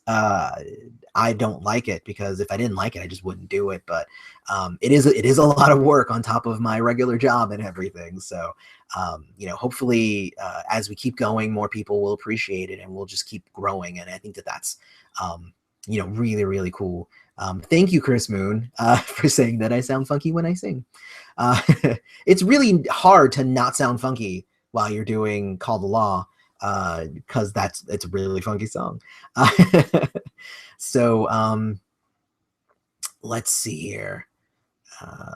I don't like it, because if I didn't like it, I just wouldn't do it. But it is a lot of work on top of my regular job and everything. So, you know, hopefully as we keep going, more people will appreciate it, and we'll just keep growing. And I think that that's, you know, really, really cool. Thank you, Chris Moon, for saying that I sound funky when I sing. It's really hard to not sound funky while you're doing Call the Law, because it's a really funky song. So let's see here.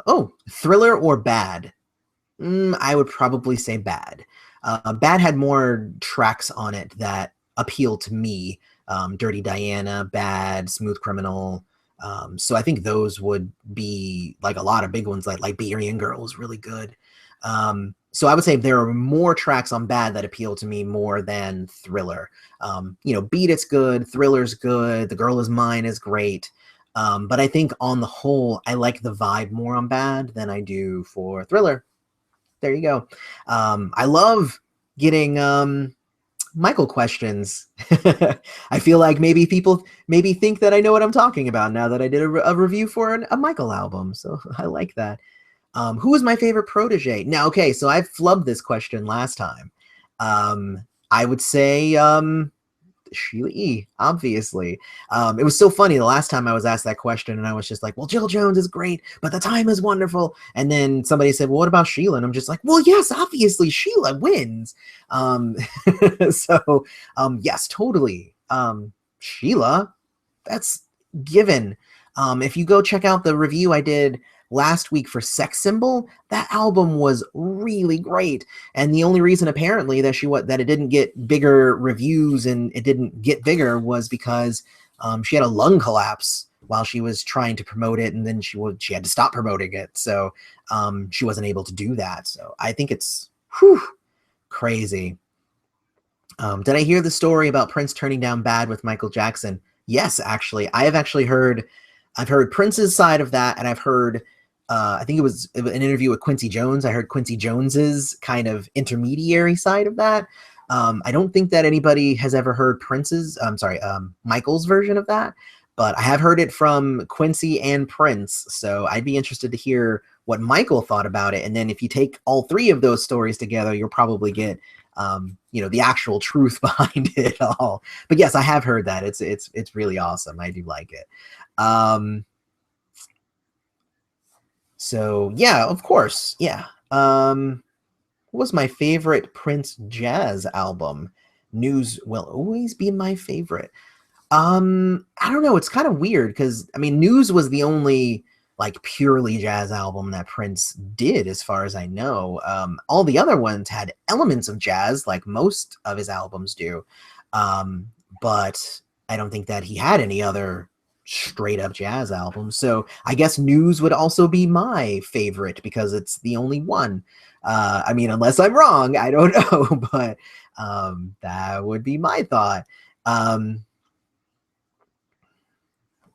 Oh, Thriller or Bad? I would probably say Bad. Bad had more tracks on it that appeal to me. Dirty Diana, Bad, Smooth Criminal, So I think those would be like a lot of big ones, like Liberian Girl is really good. So I would say there are more tracks on Bad that appeal to me more than Thriller. Beat It's good, Thriller's good, The Girl Is Mine is great. But I think on the whole, I like the vibe more on Bad than I do for Thriller. There you go. I love getting Michael questions. I feel like maybe people think that I know what I'm talking about now that I did a review for a Michael album. So I like that. Who is my favorite protege? Now, okay, so I flubbed this question last time. I would say Sheila E., obviously. It was so funny the last time I was asked that question, and I was just like, well, Jill Jones is great, but The Time is wonderful. And then somebody said, well, what about Sheila? And I'm just like, well, yes, obviously Sheila wins. Yes, totally. Sheila, that's given. If you go check out the review I did last week for Sex Symbol, that album was really great. And the only reason apparently that it didn't get bigger reviews and it didn't get bigger was because she had a lung collapse while she was trying to promote it, and then she had to stop promoting it. So she wasn't able to do that. So I think it's crazy. Did I hear the story about Prince turning down Bad with Michael Jackson? Yes, actually. I've heard Prince's side of that, and I've heard I think it was an interview with Quincy Jones. I heard Quincy Jones's kind of intermediary side of that. I don't think that anybody has ever heard Michael's version of that, but I have heard it from Quincy and Prince. So I'd be interested to hear what Michael thought about it. And then if you take all three of those stories together, you'll probably get, the actual truth behind it all. But yes, I have heard that. It's really awesome. I do like it. So yeah, of course. Yeah. What was my favorite Prince jazz album? News will always be my favorite. I don't know. It's kind of weird because News was the only like purely jazz album that Prince did, as far as I know. All the other ones had elements of jazz, like most of his albums do. But I don't think that he had any other straight up jazz albums. So I guess News would also be my favorite because it's the only one. Unless I'm wrong, I don't know, but that would be my thought. All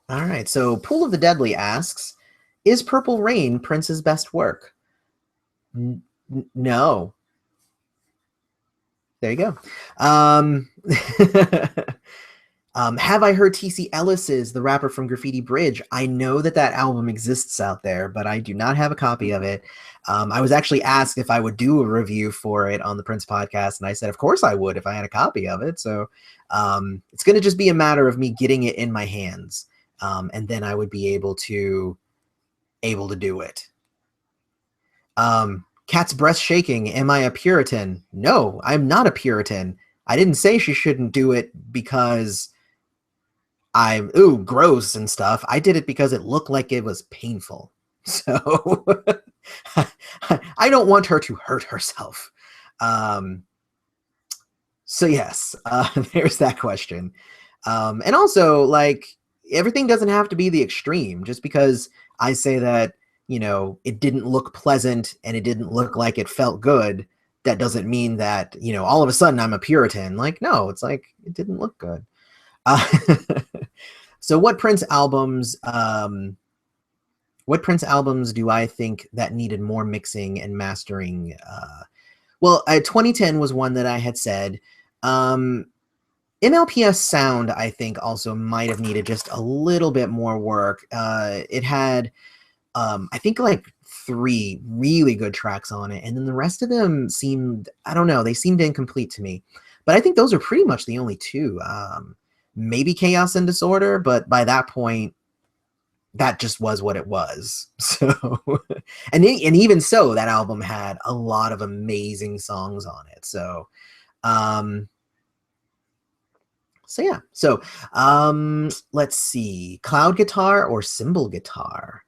right, so Pool of the Deadly asks, is Purple Rain Prince's best work? No. There you go. Have I heard TC Ellis's The Rapper from Graffiti Bridge? I know that album exists out there, but I do not have a copy of it. I was actually asked if I would do a review for it on the Prince podcast, and I said, of course I would if I had a copy of it. So it's going to just be a matter of me getting it in my hands, and then I would be able to do it. Cat's breast shaking. Am I a Puritan? No, I'm not a Puritan. I didn't say she shouldn't do it because I'm gross and stuff. I did it because it looked like it was painful. So I don't want her to hurt herself. So yes, there's that question. And also, like, everything doesn't have to be the extreme. Just because I say that, it didn't look pleasant and it didn't look like it felt good, that doesn't mean that, all of a sudden I'm a Puritan. Like, no, it's like, it didn't look good. So what Prince albums do I think that needed more mixing and mastering? 2010 was one that I had said. MLPS sound, I think, also might have needed just a little bit more work. It had, I think, like 3 really good tracks on it, and then the rest of them seemed, I don't know, they seemed incomplete to me. But I think those are pretty much the only 2. Maybe Chaos and Disorder, but by that point, that just was what it was. So, and even so, that album had a lot of amazing songs on it. So, yeah. So, let's see, cloud guitar or cymbal guitar?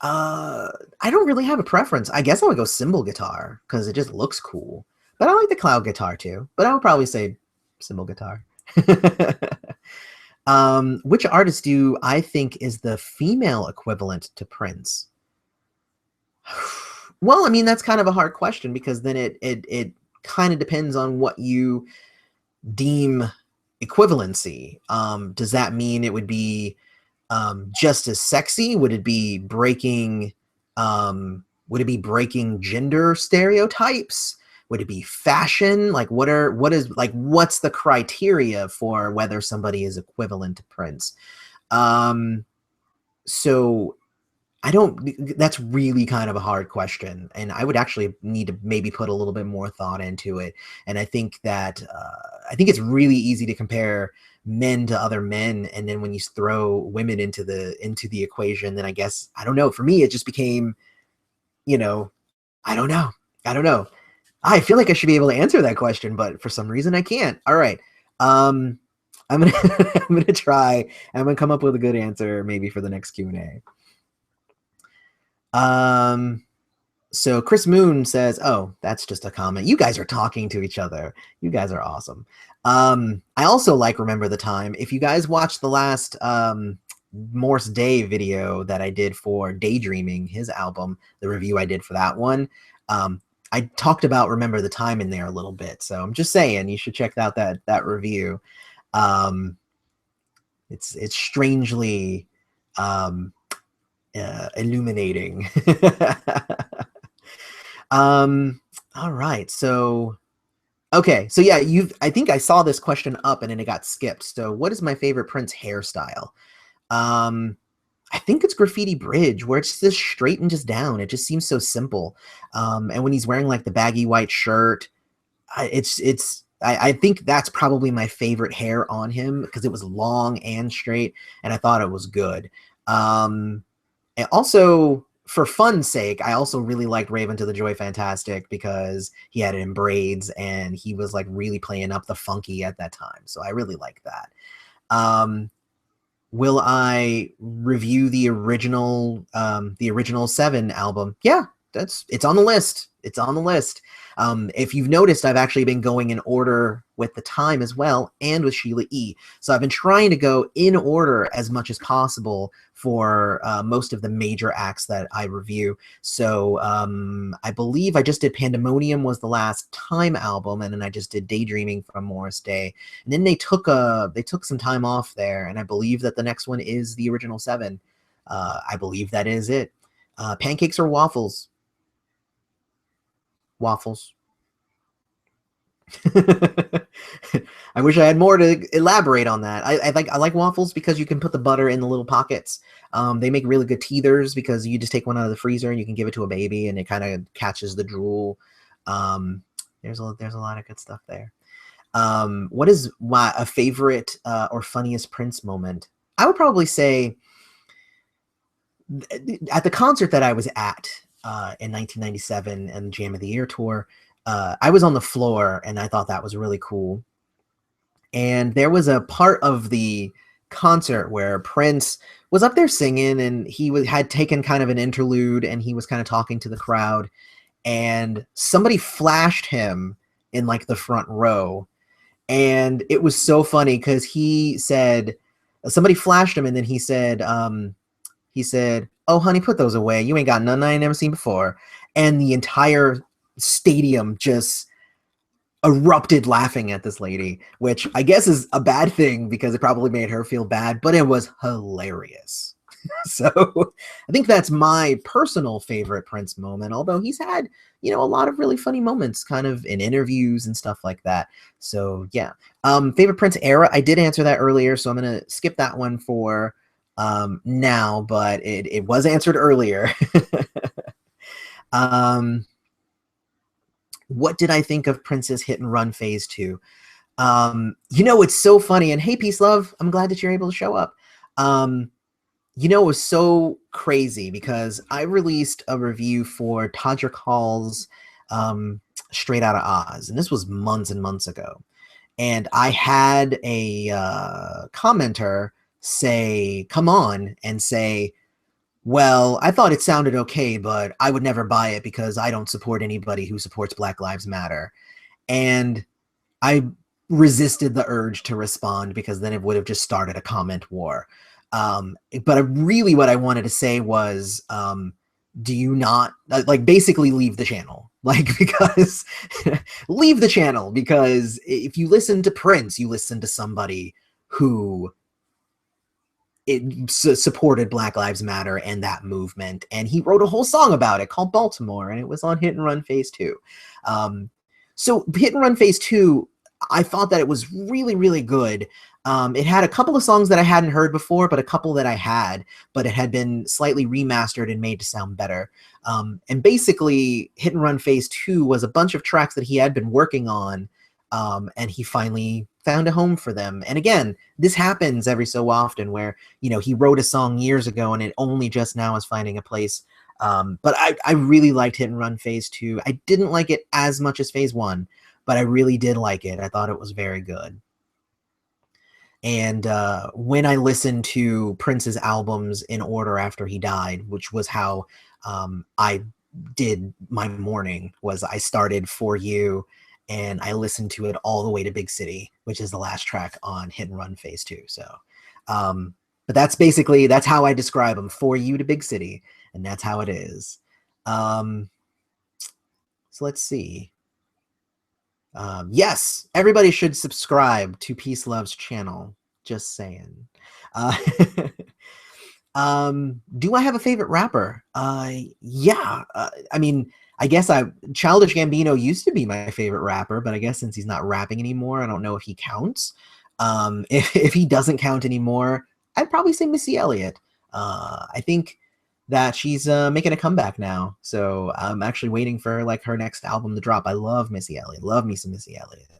I don't really have a preference. I guess I would go cymbal guitar because it just looks cool. But I like the cloud guitar too. But I would probably say cymbal guitar. Which artist do I think is the female equivalent to Prince? Well, I mean, that's kind of a hard question, because then it kind of depends on what you deem equivalency. Does that mean it would be just as sexy? Would it be breaking gender stereotypes? Would it be fashion? Like, what's the criteria for whether somebody is equivalent to Prince? So that's really kind of a hard question, and I would actually need to maybe put a little bit more thought into it. And I think that I think it's really easy to compare men to other men, and then when you throw women into the equation, then I guess, I don't know, for me it just became, I don't know. I feel like I should be able to answer that question, but for some reason I can't. All right. I'm gonna I'm gonna try. I'm gonna come up with a good answer maybe for the next Q&A. So Chris Moon says, oh, that's just a comment. You guys are talking to each other. You guys are awesome. I also like Remember the Time. If you guys watched the last Morse Day video that I did for Daydreaming, his album, the review I did for that one, I talked about Remember the Time in there a little bit. So I'm just saying, you should check out that review. It's strangely illuminating. All right, so okay, so yeah, I think I saw this question up and then it got skipped. So what is my favorite Prince hairstyle? I think it's Graffiti Bridge, where it's just straight and just down. It just seems so simple. And when he's wearing like the baggy white shirt, I think that's probably my favorite hair on him, because it was long and straight, and I thought it was good. And also, for fun's sake, I also really liked Raven to the Joy Fantastic, because he had it in braids and he was like really playing up the funky at that time. So I really like that. Will I review the original 7 album? Yeah, it's on the list. It's on the list. If you've noticed, I've actually been going in order with The Time as well, and with Sheila E. So I've been trying to go in order as much as possible for most of the major acts that I review. So I believe I just did Pandemonium was the last Time album, and then I just did Daydreaming from Morris Day. And then they took some time off there, and I believe that the next one is the original 7. I believe that is it. Pancakes or waffles? Waffles. I wish I had more to elaborate on that. I like waffles because you can put the butter in the little pockets. They make really good teethers, because you just take one out of the freezer and you can give it to a baby and it kind of catches the drool. There's a lot of good stuff there. What is a favorite or funniest Prince moment? I would probably say at the concert that I was at in 1997 and Jam of the Year tour, I was on the floor, and I thought that was really cool. And there was a part of the concert where Prince was up there singing, and he had taken kind of an interlude, and he was kind of talking to the crowd, and somebody flashed him in like the front row. And it was so funny, because he said, somebody flashed him, and then he said, oh, honey, put those away. You ain't got none I ain't never seen before. And the entire stadium just erupted laughing at this lady, which I guess is a bad thing, because it probably made her feel bad, but it was hilarious. So I think that's my personal favorite Prince moment, although he's had, a lot of really funny moments kind of in interviews and stuff like that. So yeah. Favorite Prince era, I did answer that earlier, so I'm going to skip that one for now, but it was answered earlier. What did I think of Prince's Hit and Run Phase 2? It's so funny, and hey, Peace Love, I'm glad that you're able to show up. It was so crazy, because I released a review for Todrick Hall's Straight Outta Oz, and this was months and months ago. And I had a commenter come on and say, well, I thought it sounded okay, but I would never buy it because I don't support anybody who supports Black Lives Matter. And I resisted the urge to respond because then it would have just started a comment war. But really what I wanted to say was, do you not like basically leave the channel? Like, because leave the channel, because if you listen to Prince, you listen to somebody who supported Black Lives Matter and that movement, and he wrote a whole song about it called Baltimore, and it was on Hit and Run Phase 2. So Hit and Run Phase 2, I thought that it was really, really good. It had a couple of songs that I hadn't heard before, but a couple that I had, but it had been slightly remastered and made to sound better. And basically, Hit and Run Phase 2 was a bunch of tracks that he had been working on, and he finally found a home for them. And again, this happens every so often where, you know, he wrote a song years ago and it only just now is finding a place. But I really liked Hit and Run Phase 2. I didn't like it as much as Phase 1, but I really did like it. I thought it was very good. And when I listened to Prince's albums in order after he died, which was how I did my morning, was I started For You, and I listened to it all the way to Big City, which is the last track on Hit and Run Phase 2. So, but that's basically, that's how I describe them, For You to Big City, and that's how it is. So let's see. Yes, everybody should subscribe to Peace Love's channel. Just saying. Do I have a favorite rapper? Yeah. I mean, I guess Childish Gambino used to be my favorite rapper, but I guess since he's not rapping anymore, I don't know if he counts. If he doesn't count anymore, I'd probably say Missy Elliott. I think that she's making a comeback now, so I'm actually waiting for like her next album to drop. I love Missy Elliott. Love me some Missy Elliott.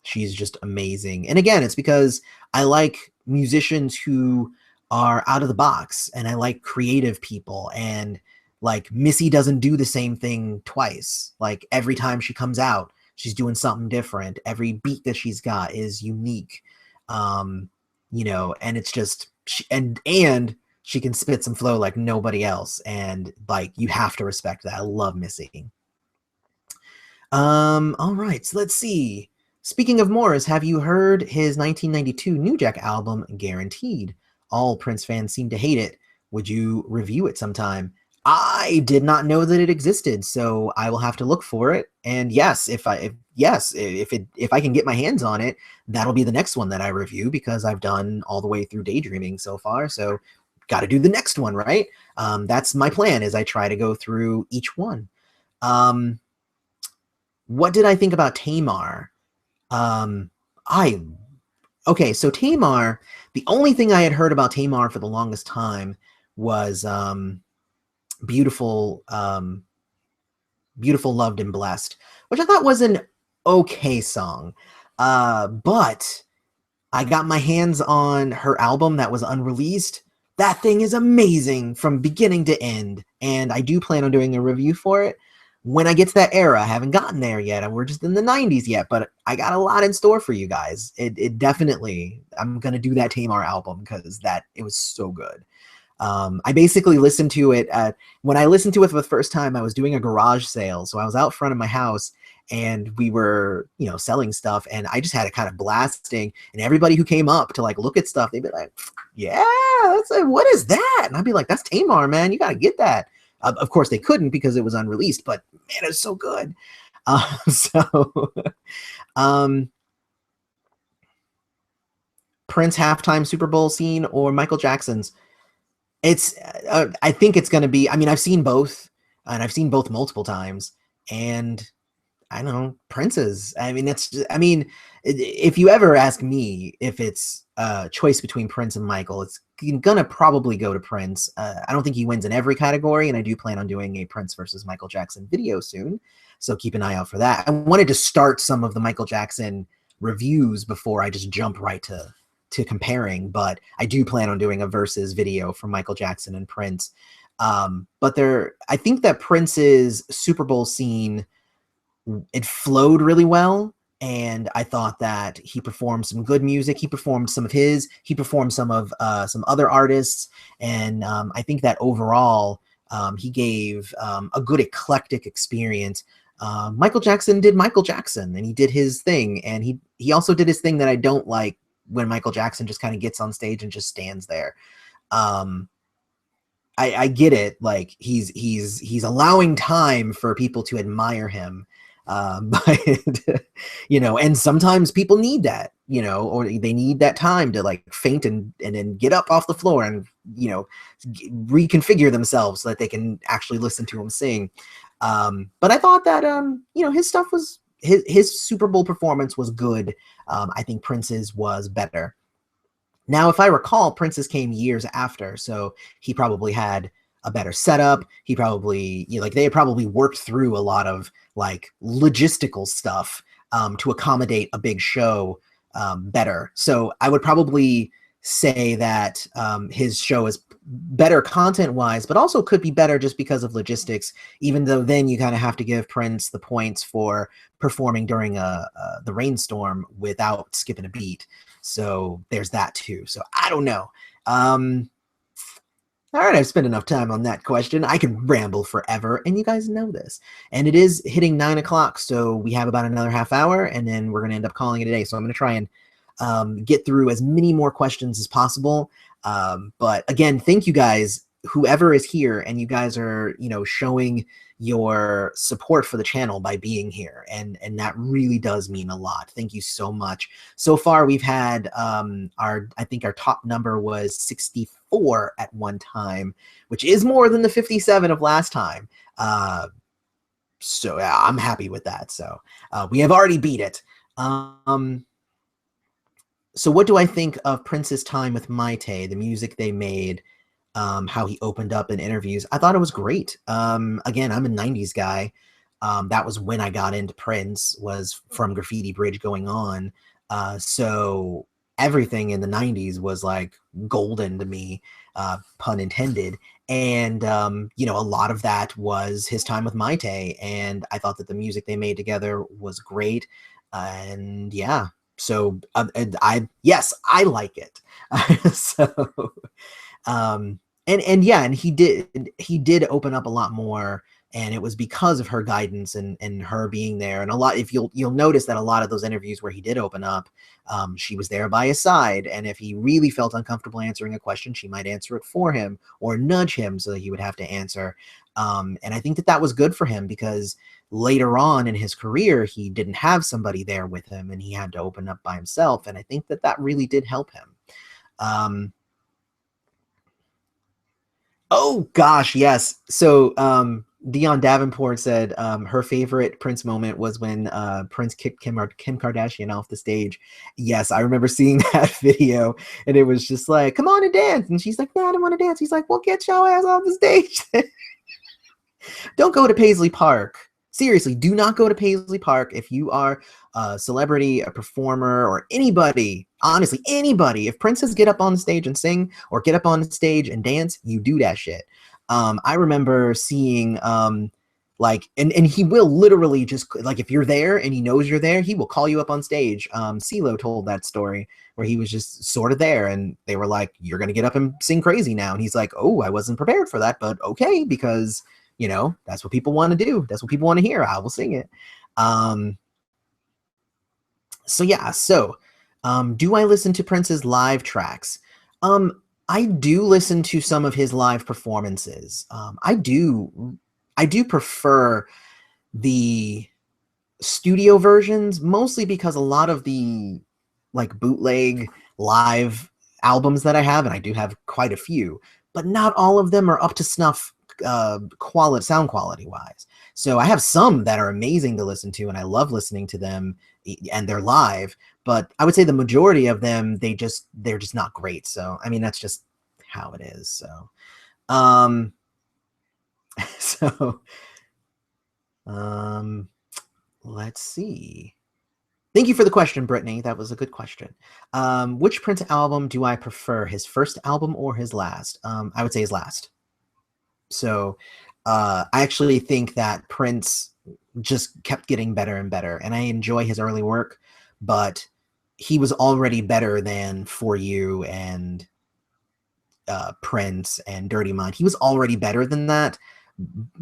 She's just amazing. And again, it's because I like musicians who are out of the box, and I like creative people, and like Missy doesn't do the same thing twice. Like every time she comes out, she's doing something different. Every beat that she's got is unique. You know, and it's just and she can spit some flow like nobody else, and like you have to respect that. I love Missy. All right, so let's see. Speaking of Morris, have you heard his 1992 New Jack album, Guaranteed? All Prince fans seem to hate it. Would you review it sometime? I did not know that it existed, so I will have to look for it. And yes, if I can get my hands on it, that'll be the next one that I review, because I've done all the way through Daydreaming so far. So got to do the next one, right? That's my plan, is I try to go through each one. What did I think about Tamar? Okay, so Tamar, the only thing I had heard about Tamar for the longest time was Beautiful, Beautiful, Loved, and Blessed, which I thought was an okay song. But I got my hands on her album that was unreleased. That thing is amazing from beginning to end, and I do plan on doing a review for it when I get to that era. I haven't gotten there yet, and we're just in the 90s yet, but I got a lot in store for you guys. It definitely, I'm going to do that Tamar album because it was so good. I basically listened to it when I listened to it for the first time, I was doing a garage sale. So I was out front of my house and we were, you know, selling stuff, and I just had it kind of blasting, and everybody who came up to like look at stuff, they'd be like, yeah, what is that? And I'd be like, that's Tamar, man. You got to get that. Of course they couldn't because it was unreleased, but man, it was so good. Prince halftime Super Bowl scene or Michael Jackson's? It's I think it's going to be, I mean, I've seen both, and I've seen both multiple times, and I don't know, Prince's. I mean, if you ever ask me if it's a choice between Prince and Michael, it's gonna probably go to Prince. I don't think he wins in every category, and I do plan on doing a Prince versus Michael Jackson video soon, so keep an eye out for that. I wanted to start some of the Michael Jackson reviews before I just jump right to comparing, but I do plan on doing a versus video for Michael Jackson and Prince. But I think that Prince's Super Bowl scene, it flowed really well, and I thought that he performed some good music. He performed some of his, he performed some of some other artists, and I think that overall he gave a good eclectic experience. Michael Jackson did Michael Jackson, and he did his thing, and he also did his thing that I don't like, when Michael Jackson just kind of gets on stage and just stands there. I get it, like he's allowing time for people to admire him, but and sometimes people need that, or they need that time to like faint and then get up off the floor and reconfigure themselves so that they can actually listen to him sing. But I thought that his stuff was, his Super Bowl performance was good. I think Prince's was better. Now, if I recall, Prince's came years after, so he probably had a better setup. He probably, they had probably worked through a lot of like logistical stuff to accommodate a big show better. So I would probably say that his show is better content-wise, but also could be better just because of logistics, even though then you kind of have to give Prince the points for performing during the rainstorm without skipping a beat. So there's that too. So I don't know. All right, I've spent enough time on that question. I can ramble forever, and you guys know this. And it is hitting 9 o'clock, so we have about another half hour, and then we're going to end up calling it a day. So I'm going to try and get through as many more questions as possible. But again, thank you guys, whoever is here, and you guys are, showing your support for the channel by being here, and that really does mean a lot. Thank you so much. So far we've had I think our top number was 64 at one time, which is more than the 57 of last time. So yeah, I'm happy with that. So we have already beat it. So what do I think of Prince's time with Maite, the music they made, how he opened up in interviews? I thought it was great. Again, I'm a 90s guy. That was when I got into Prince, was from Graffiti Bridge going on. So everything in the 90s was like golden to me, pun intended. And, a lot of that was his time with Maite. And I thought that the music they made together was great. And yeah, so yes, I like it. So, and he did open up a lot more, and it was because of her guidance and her being there. And a lot, if you'll notice that a lot of those interviews where he did open up, she was there by his side. And if he really felt uncomfortable answering a question, she might answer it for him or nudge him so that he would have to answer. And I think that was good for him, because later on in his career, he didn't have somebody there with him, and he had to open up by himself. And I think that really did help him. Oh gosh, yes. So Dion Davenport said her favorite Prince moment was when Prince kicked Kim Kardashian off the stage. Yes, I remember seeing that video, and it was just like, come on and dance. And she's like, no, I don't want to dance. He's like, well, get your ass off the stage. Don't go to Paisley Park. Seriously, do not go to Paisley Park if you are a celebrity, a performer, or anybody. Honestly, anybody. If Prince says get up on stage and sing, or get up on stage and dance, you do that shit. I remember seeing and he will literally just, like, if you're there and he knows you're there, he will call you up on stage. CeeLo told that story where he was just sort of there, and they were like, you're gonna get up and sing crazy now. And he's like, oh, I wasn't prepared for that, but okay, because that's what people want to do. That's what people want to hear. I will sing it. So yeah, do I listen to Prince's live tracks? I do listen to some of his live performances. I do prefer the studio versions, mostly because a lot of the like bootleg live albums that I have, and I do have quite a few, but not all of them are up to snuff sound quality wise. So I have some that are amazing to listen to, and I love listening to them, and they're live, but I would say the majority of them, they're just not great. So I mean, that's just how it is. So let's see. Thank you for the question, Brittany. That was a good question. Which Prince album do I prefer, his first album or his last? I would say his last. So I actually think that Prince just kept getting better and better, and I enjoy his early work, but he was already better than For You and Prince and Dirty Mind. He was already better than that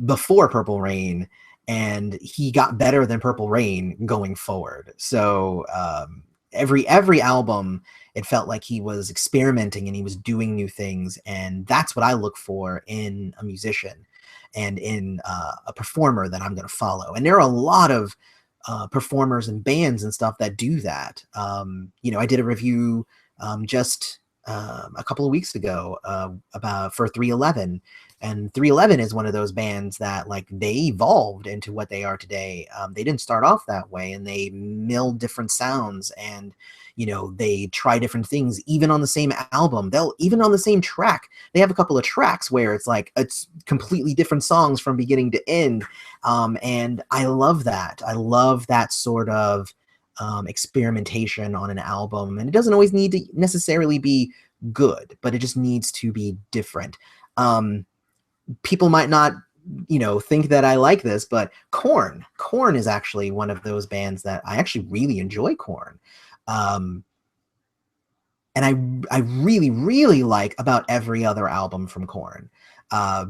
before Purple Rain, and he got better than Purple Rain going forward. So every album, it felt like he was experimenting and he was doing new things, and that's what I look for in a musician and in a performer that I'm going to follow. And there are a lot of performers and bands and stuff that do that. You know, I did a review just a couple of weeks ago for 311, and 311 is one of those bands that, like, they evolved into what they are today. They didn't start off that way, and they milled different sounds, and you know, they try different things even on the same album. They'll even on the same track, they have a couple of tracks where it's like it's completely different songs from beginning to end. And I love that. I love that sort of experimentation on an album, and it doesn't always need to necessarily be good, but it just needs to be different. People might not, you know, think that I like this, but Korn is actually one of those bands that I actually really enjoy. Korn. And I really, really like about every other album from Korn,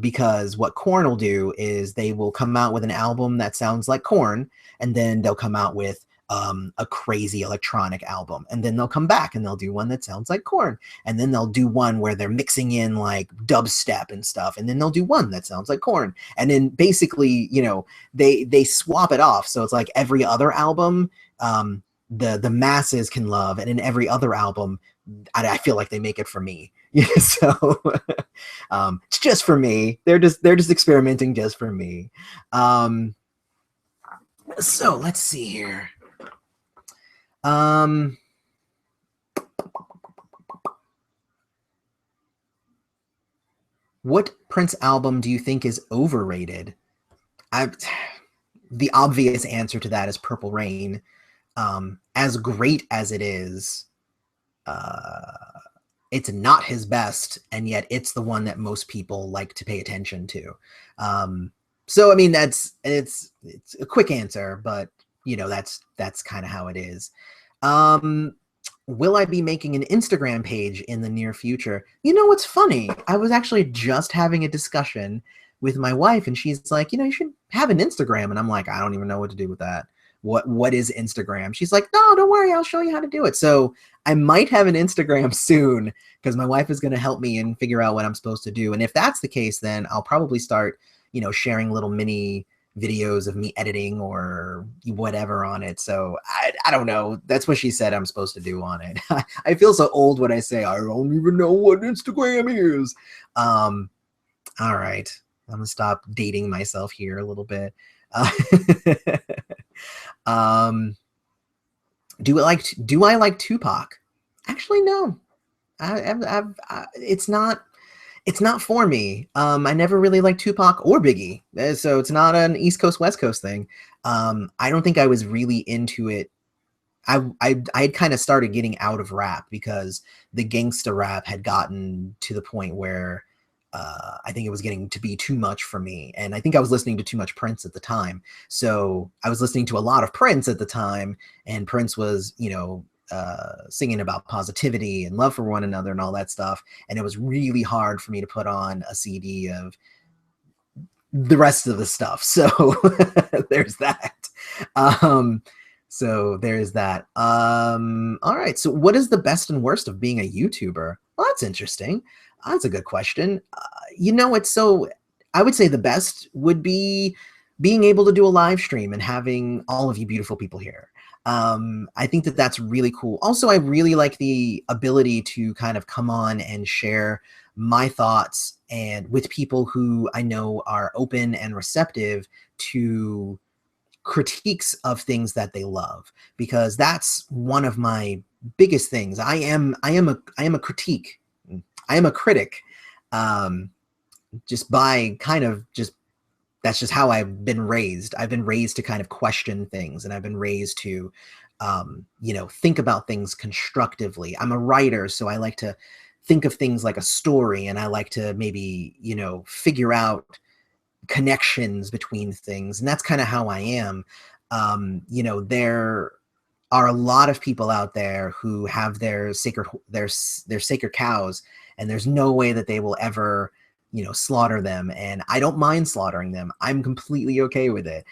because what Korn will do is they will come out with an album that sounds like Korn, and then they'll come out with a crazy electronic album, and then they'll come back and they'll do one that sounds like Korn, and then they'll do one where they're mixing in like dubstep and stuff, and then they'll do one that sounds like Korn, and then basically, you know, they swap it off, so it's like every other album the masses can love, and in every other album I feel like they make it for me. So it's just for me. They're just experimenting just for me. So let's see here. What Prince album do you think is overrated? The obvious answer to that is Purple Rain. As great as it is, it's not his best, and yet it's the one that most people like to pay attention to. So I mean, it's a quick answer, but you know, that's kind of how it is. Will I be making an Instagram page in the near future? You know what's funny? I was actually just having a discussion with my wife, and she's like, you know, you should have an Instagram. And I'm like, I don't even know what to do with that. What is Instagram? She's like, no, don't worry, I'll show you how to do it. So I might have an Instagram soon, because my wife is going to help me and figure out what I'm supposed to do. And if that's the case, then I'll probably start, you know, sharing little mini videos of me editing or whatever on it. So I don't know. That's what she said I'm supposed to do on it. I feel so old when I say I don't even know what Instagram is. All right. I'm gonna stop dating myself here a little bit. Do I like Tupac? Actually, no. It's not for me. I never really liked Tupac or Biggie, so it's not an East Coast West Coast thing. I don't think I was really into it. I had kind of started getting out of rap because the gangsta rap had gotten to the point where I think it was getting to be too much for me, and I think I was listening to too much Prince at the time. So I was listening to a lot of Prince at the time, and Prince was, you know, singing about positivity and love for one another and all that stuff. And it was really hard for me to put on a CD of the rest of the stuff. So there's that. So there's that. All right. So what is the best and worst of being a YouTuber? Well, that's interesting. That's a good question. You know, I would say the best would be being able to do a live stream and having all of you beautiful people here. I think that that's really cool. Also, I really like the ability to kind of come on and share my thoughts and with people who I know are open and receptive to critiques of things that they love, because that's one of my biggest things. I am a critique. I am a critic. Just by kind of just, that's just how I've been raised. I've been raised to kind of question things, and I've been raised to, you know, think about things constructively. I'm a writer, so I like to think of things like a story, and I like to maybe, you know, figure out connections between things, and that's kind of how I am. You know, there are a lot of people out there who have their sacred cows, and there's no way that they will ever, you know, slaughter them, and I don't mind slaughtering them. I'm completely okay with it.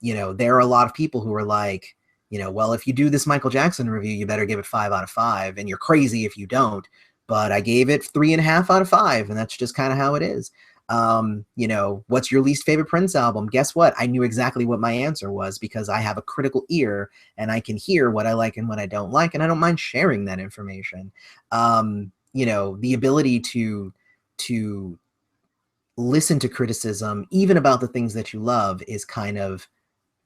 You know, there are a lot of people who are like, you know, well, if you do this Michael Jackson review, you better give it 5 out of 5, and you're crazy if you don't. But I gave it 3.5 out of 5, and that's just kind of how it is. You know, what's your least favorite Prince album? Guess what? I knew exactly what my answer was because I have a critical ear and I can hear what I like and what I don't like, and I don't mind sharing that information. You know, the ability to listen to criticism, even about the things that you love, is kind of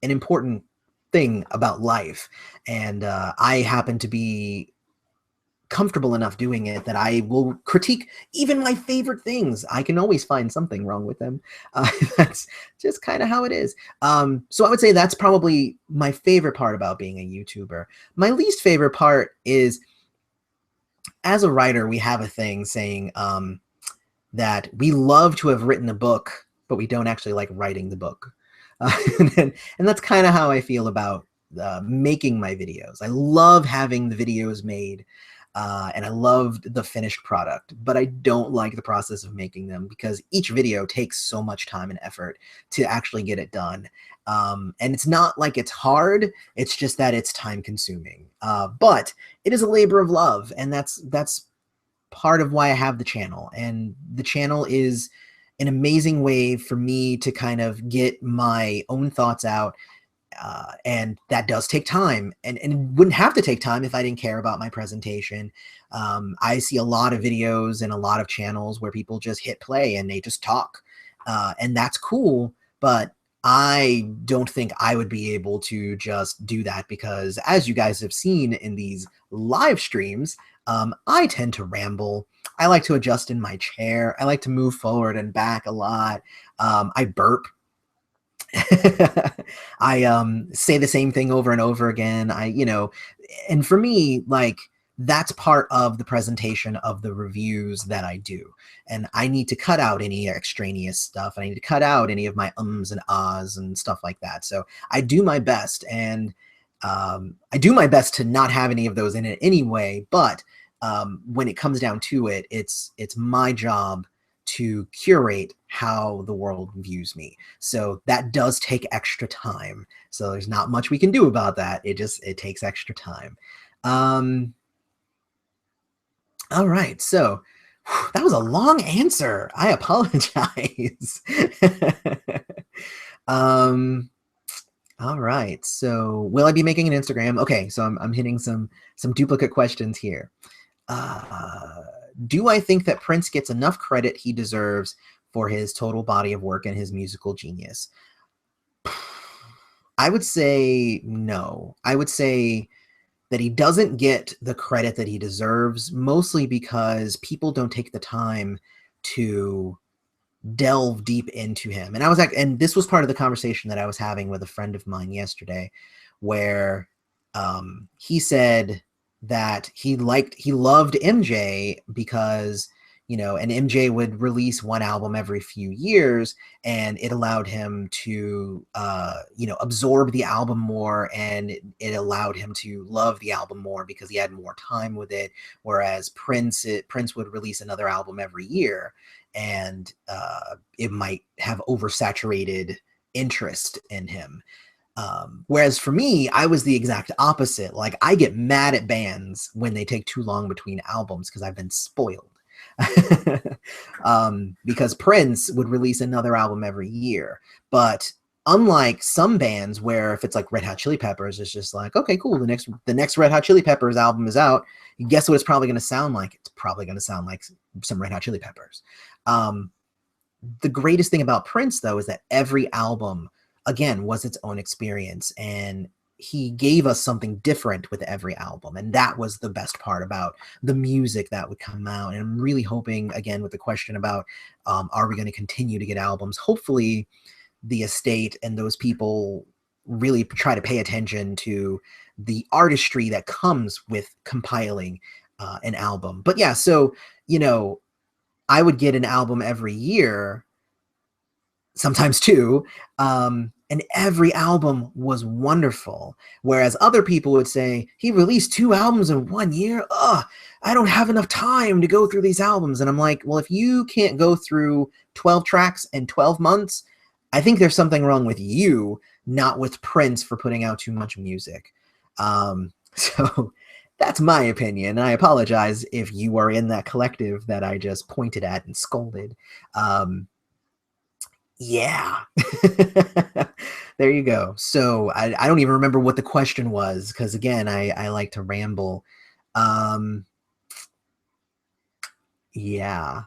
an important thing about life. And I happen to be comfortable enough doing it that I will critique even my favorite things. I can always find something wrong with them. That's just kind of how it is. So I would say that's probably my favorite part about being a YouTuber. My least favorite part is, as a writer, we have a thing saying that we love to have written a book, but we don't actually like writing the book. And that's kind of how I feel about making my videos. I love having the videos made. And I loved the finished product, but I don't like the process of making them because each video takes so much time and effort to actually get it done. And it's not like it's hard, it's just that it's time consuming. But it is a labor of love, and that's part of why I have the channel. And the channel is an amazing way for me to kind of get my own thoughts out. And that does take time, and it wouldn't have to take time if I didn't care about my presentation. I see a lot of videos and a lot of channels where people just hit play and they just talk, and that's cool, but I don't think I would be able to just do that because, as you guys have seen in these live streams, I tend to ramble. I like to adjust in my chair. I like to move forward and back a lot. I burp. I say the same thing over and over again. You know, and for me, like, that's part of the presentation of the reviews that I do. And I need to cut out any extraneous stuff. I need to cut out any of my ums and ahs and stuff like that. So I do my best, and I do my best to not have any of those in it anyway. But when it comes down to it, it's my job to curate how the world views me. So that does take extra time. So there's not much we can do about that. It takes extra time. All right. So that was a long answer. I apologize. All right. So will I be making an Instagram? Okay. So I'm hitting some duplicate questions here. Do I think that Prince gets enough credit he deserves for his total body of work and his musical genius? I would say no. I would say that he doesn't get the credit that he deserves, mostly because people don't take the time to delve deep into him. And this was part of the conversation that I was having with a friend of mine yesterday, where he said that he loved MJ because, you know, and MJ would release one album every few years, and it allowed him to, you know, absorb the album more, and it allowed him to love the album more because he had more time with it. Whereas Prince would release another album every year, and it might have oversaturated interest in him. Whereas for me, I was the exact opposite. Like, I get mad at bands when they take too long between albums because I've been spoiled. Because Prince would release another album every year. But unlike some bands where if it's like Red Hot Chili Peppers, it's just like, okay, cool, the next Red Hot Chili Peppers album is out. Guess what it's probably going to sound like? It's probably going to sound like some Red Hot Chili Peppers. The greatest thing about Prince, though, is that every album, again, was its own experience, and he gave us something different with every album, and that was the best part about the music that would come out. And I'm really hoping, again, with the question about are we going to continue to get albums, hopefully the estate and those people really try to pay attention to the artistry that comes with compiling an album. But yeah, so, you know, I would get an album every year, sometimes two, and and every album was wonderful. Whereas other people would say, he released 2 albums in 1 year? Ugh, I don't have enough time to go through these albums. And I'm like, well, if you can't go through 12 tracks in 12 months, I think there's something wrong with you, not with Prince for putting out too much music. So that's my opinion. I apologize if you are in that collective that I just pointed at and scolded. Yeah. There you go. So I don't even remember what the question was, because again, I like to ramble. Yeah.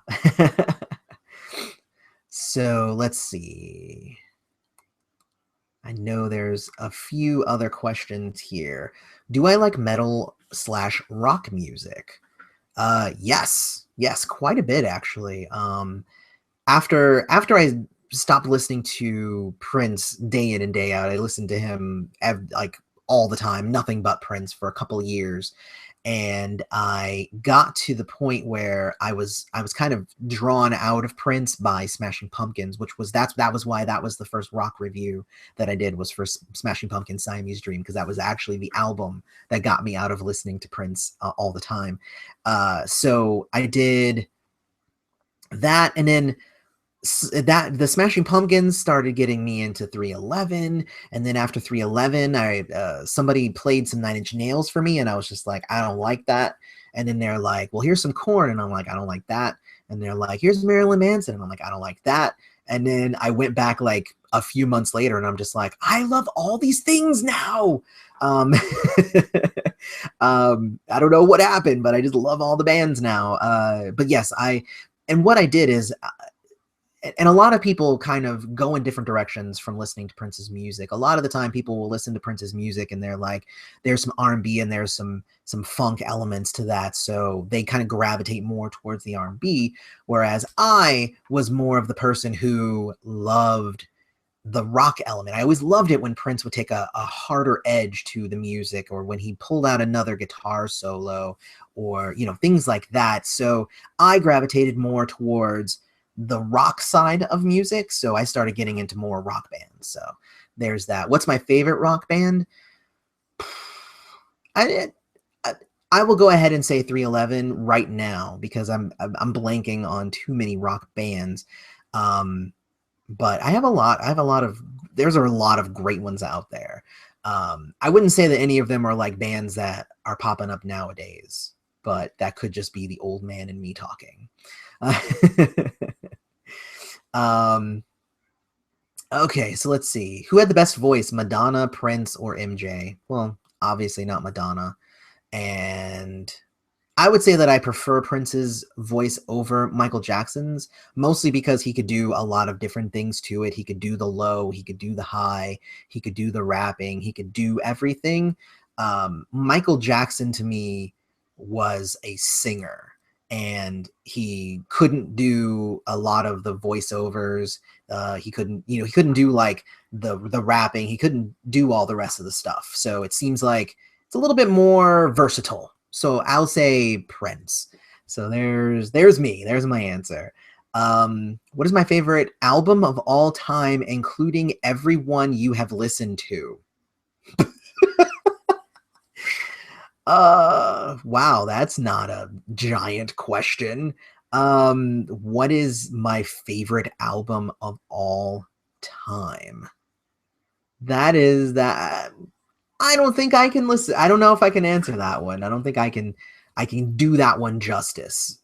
So let's see. I know there's a few other questions here. Do I like metal/rock music? Yes, quite a bit actually. After I stopped listening to Prince day in and day out, I listened to him like all the time, nothing but Prince for a couple of years. And I got to the point where I was kind of drawn out of Prince by Smashing Pumpkins, which was that was why that was the first rock review that I did, was for Smashing Pumpkins' Siamese Dream, because that was actually the album that got me out of listening to Prince all the time. So I did that, and then that the Smashing Pumpkins started getting me into 311, and then after 311 I somebody played some 9 Inch Nails for me, and I was just like, I don't like that. And then they're like, well, here's some Korn, and I'm like, I don't like that. And they're like, here's Marilyn Manson, and I'm like, I don't like that. And then I went back like a few months later, and I'm just like, I love all these things now. I don't know what happened, but I just love all the bands now. But yes, and what I did is, and a lot of people kind of go in different directions from listening to Prince's music. A lot of the time people will listen to Prince's music and they're like, there's some R&B and there's some funk elements to that. So they kind of gravitate more towards the R&B. Whereas I was more of the person who loved the rock element. I always loved it when Prince would take a harder edge to the music, or when he pulled out another guitar solo, or, you know, things like that. So I gravitated more towards the rock side of music. So I started getting into more rock bands. So there's that. What's my favorite rock band? I will go ahead and say 311 right now, because I'm blanking on too many rock bands. But I have a lot of, there's a lot of great ones out there. I wouldn't say that any of them are like bands that are popping up nowadays, but that could just be the old man in me talking. Okay, so let's see. Who had the best voice, Madonna, Prince, or MJ? Well, obviously not Madonna. And I would say that I prefer Prince's voice over Michael Jackson's, mostly because he could do a lot of different things to it. He could do the low, he could do the high, he could do the rapping, he could do everything. Michael Jackson, to me, was a singer, and he couldn't do a lot of the voiceovers. He couldn't do like the rapping. He couldn't do all the rest of the stuff. So it seems like it's a little bit more versatile. So I'll say Prince. So there's me. There's my answer. What is my favorite album of all time, including every one you have listened to? Wow, that's not a giant question. What is my favorite album of all time? That is that. I don't think I can listen. I don't know if I can answer that one. I don't think I can do that one justice,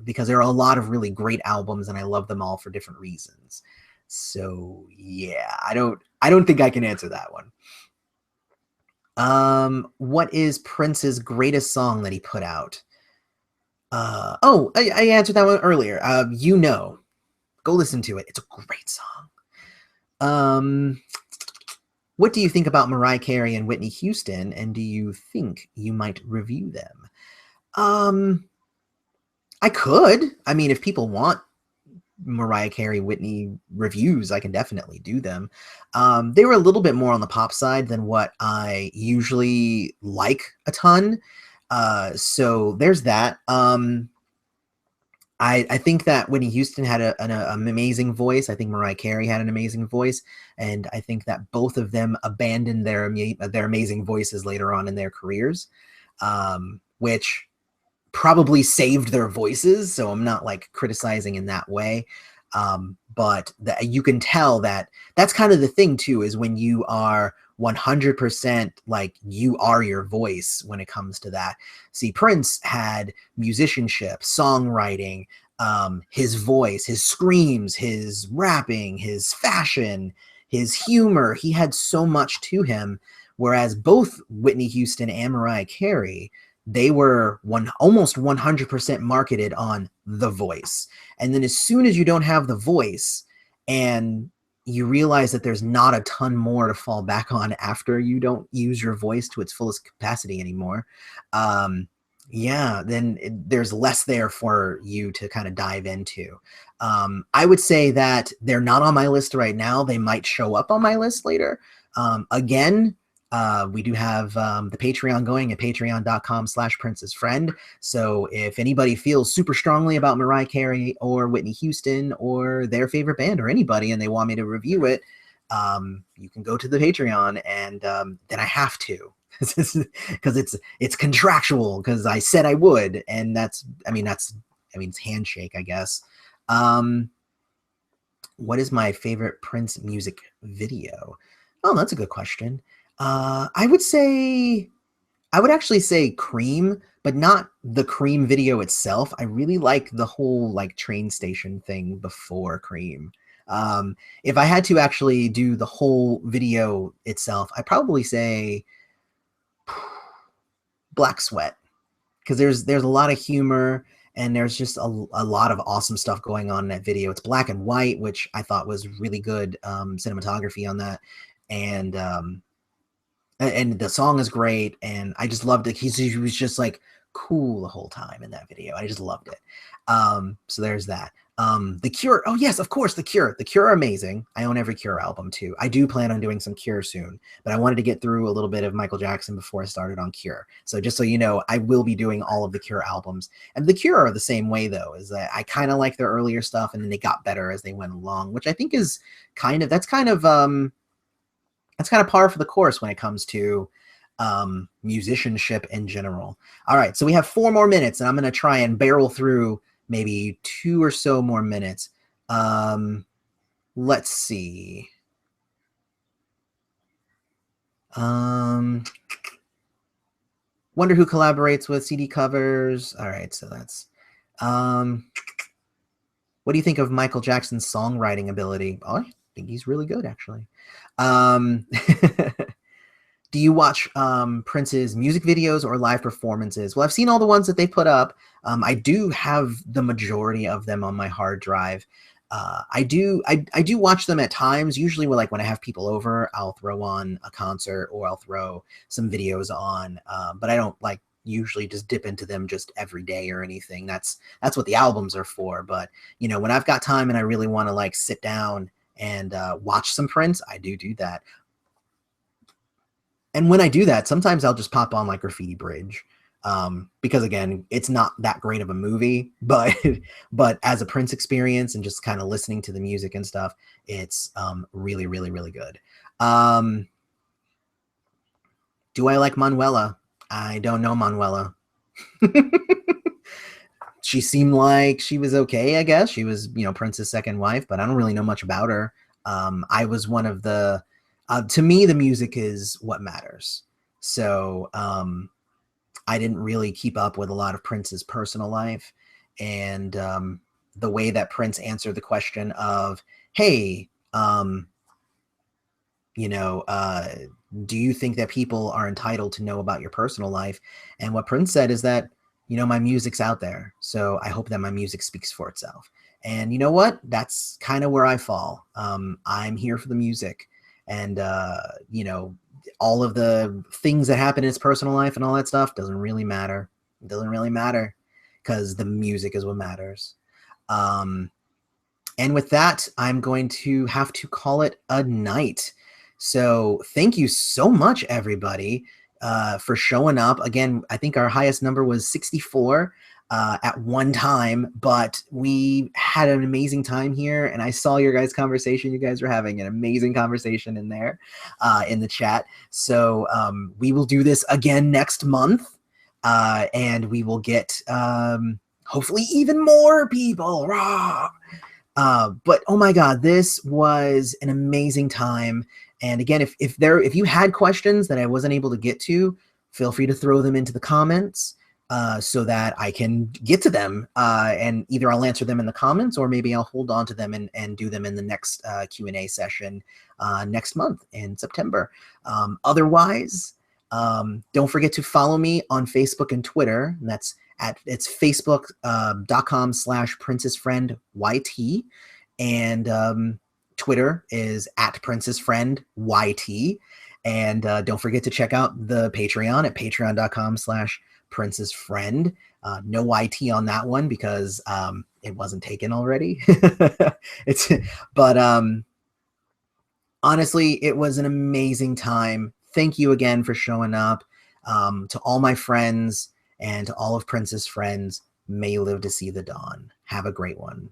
because there are a lot of really great albums and I love them all for different reasons. So yeah, I don't think I can answer that one. What is Prince's greatest song that he put out? Oh, I answered that one earlier. You Know. Go listen to it. It's a great song. What do you think about Mariah Carey and Whitney Houston, and do you think you might review them? I could. I mean, if people want Mariah Carey, Whitney reviews, I can definitely do them. They were a little bit more on the pop side than what I usually like a ton. So there's that. I think that Whitney Houston had an amazing voice. I think Mariah Carey had an amazing voice, and I think that both of them abandoned their amazing voices later on in their careers, which probably saved their voices. So I'm not like criticizing in that way, but you can tell that that's kind of the thing too, is when you are 100% like you are your voice when it comes to that. See, Prince had musicianship, songwriting, his voice, his screams, his rapping, his fashion, his humor. He had so much to him, whereas both Whitney Houston and Mariah Carey, they were almost 100% marketed on the voice. And then as soon as you don't have the voice and you realize that there's not a ton more to fall back on after you don't use your voice to its fullest capacity anymore, yeah, then there's less there for you to kind of dive into. I would say that they're not on my list right now. They might show up on my list later. Again, we do have the Patreon going at patreon.com/princessfriend. So if anybody feels super strongly about Mariah Carey or Whitney Houston or their favorite band or anybody, and they want me to review it, you can go to the Patreon, and then I have to, because it's contractual, because I said I would, and it's handshake, I guess. What is my favorite Prince music video? Oh, that's a good question. I would actually say Cream, but not the Cream video itself. I really like the whole like train station thing before Cream. If I had to actually do the whole video itself, I'd probably say Black Sweat, because there's a lot of humor, and there's just a lot of awesome stuff going on in that video. It's black and white, which I thought was really good cinematography on that, and the song is great, and I just loved it. He was just like cool the whole time in that video. I just loved it. So there's that. The Cure. Oh yes, of course, The Cure. The Cure are amazing. I own every Cure album too. I do plan on doing some Cure soon, but I wanted to get through a little bit of Michael Jackson before I started on Cure. So just so you know, I will be doing all of the Cure albums. And the Cure are the same way though, is that I kind of like their earlier stuff, and then they got better as they went along, which I think is that's kind of par for the course when it comes to musicianship in general. All right, so we have 4 more minutes, and I'm going to try and barrel through maybe 2 or so more minutes. Let's see. Wonder who collaborates with CD covers. All right, so that's what do you think of Michael Jackson's songwriting ability? Oh, I think he's really good, actually. Do you watch Prince's music videos or live performances? Well, I've seen all the ones that they put up. I do have the majority of them on my hard drive. I do watch them at times. Usually, when I have people over, I'll throw on a concert or I'll throw some videos on. But I don't usually just dip into them just every day or anything. That's what the albums are for. But when I've got time and I really want to sit down and watch some Prince, I do that. And when I do that, sometimes I'll just pop on Graffiti Bridge, because again, it's not that great of a movie, but as a Prince experience and just kind of listening to the music and stuff, it's really, really, really good. Do I like Manuela? I don't know Manuela. She seemed like she was okay, I guess. She was, Prince's second wife, but I don't really know much about her. I was one of the to me, the music is what matters. So I didn't really keep up with a lot of Prince's personal life, and the way that Prince answered the question of, hey, do you think that people are entitled to know about your personal life? And what Prince said is that, my music's out there, so I hope that my music speaks for itself. And you know what? That's kind of where I fall. I'm here for the music. And, all of the things that happen in his personal life and all that stuff doesn't really matter. It doesn't really matter, because the music is what matters. And with that, I'm going to have to call it a night. So thank you so much, everybody, for showing up. Again, I think our highest number was 64. at one time, but we had an amazing time here, and I saw your guys' conversation. You guys were having an amazing conversation in there, in the chat. So we will do this again next month, and we will get hopefully even more people. Rah! But oh my God, this was an amazing time. And again, if you had questions that I wasn't able to get to, feel free to throw them into the comments, so that I can get to them. And either I'll answer them in the comments, or maybe I'll hold on to them and do them in the next Q&A session next month in September. Otherwise, don't forget to follow me on Facebook and Twitter. And it's facebook.com/princessfriendyt, and Twitter is @princessfriendyt. And don't forget to check out the Patreon at patreon.com/princessfriend. No YT on that one because it wasn't taken already. But honestly, it was an amazing time. Thank you again for showing up. To all my friends and to all of Princess friends, may you live to see the dawn. Have a great one.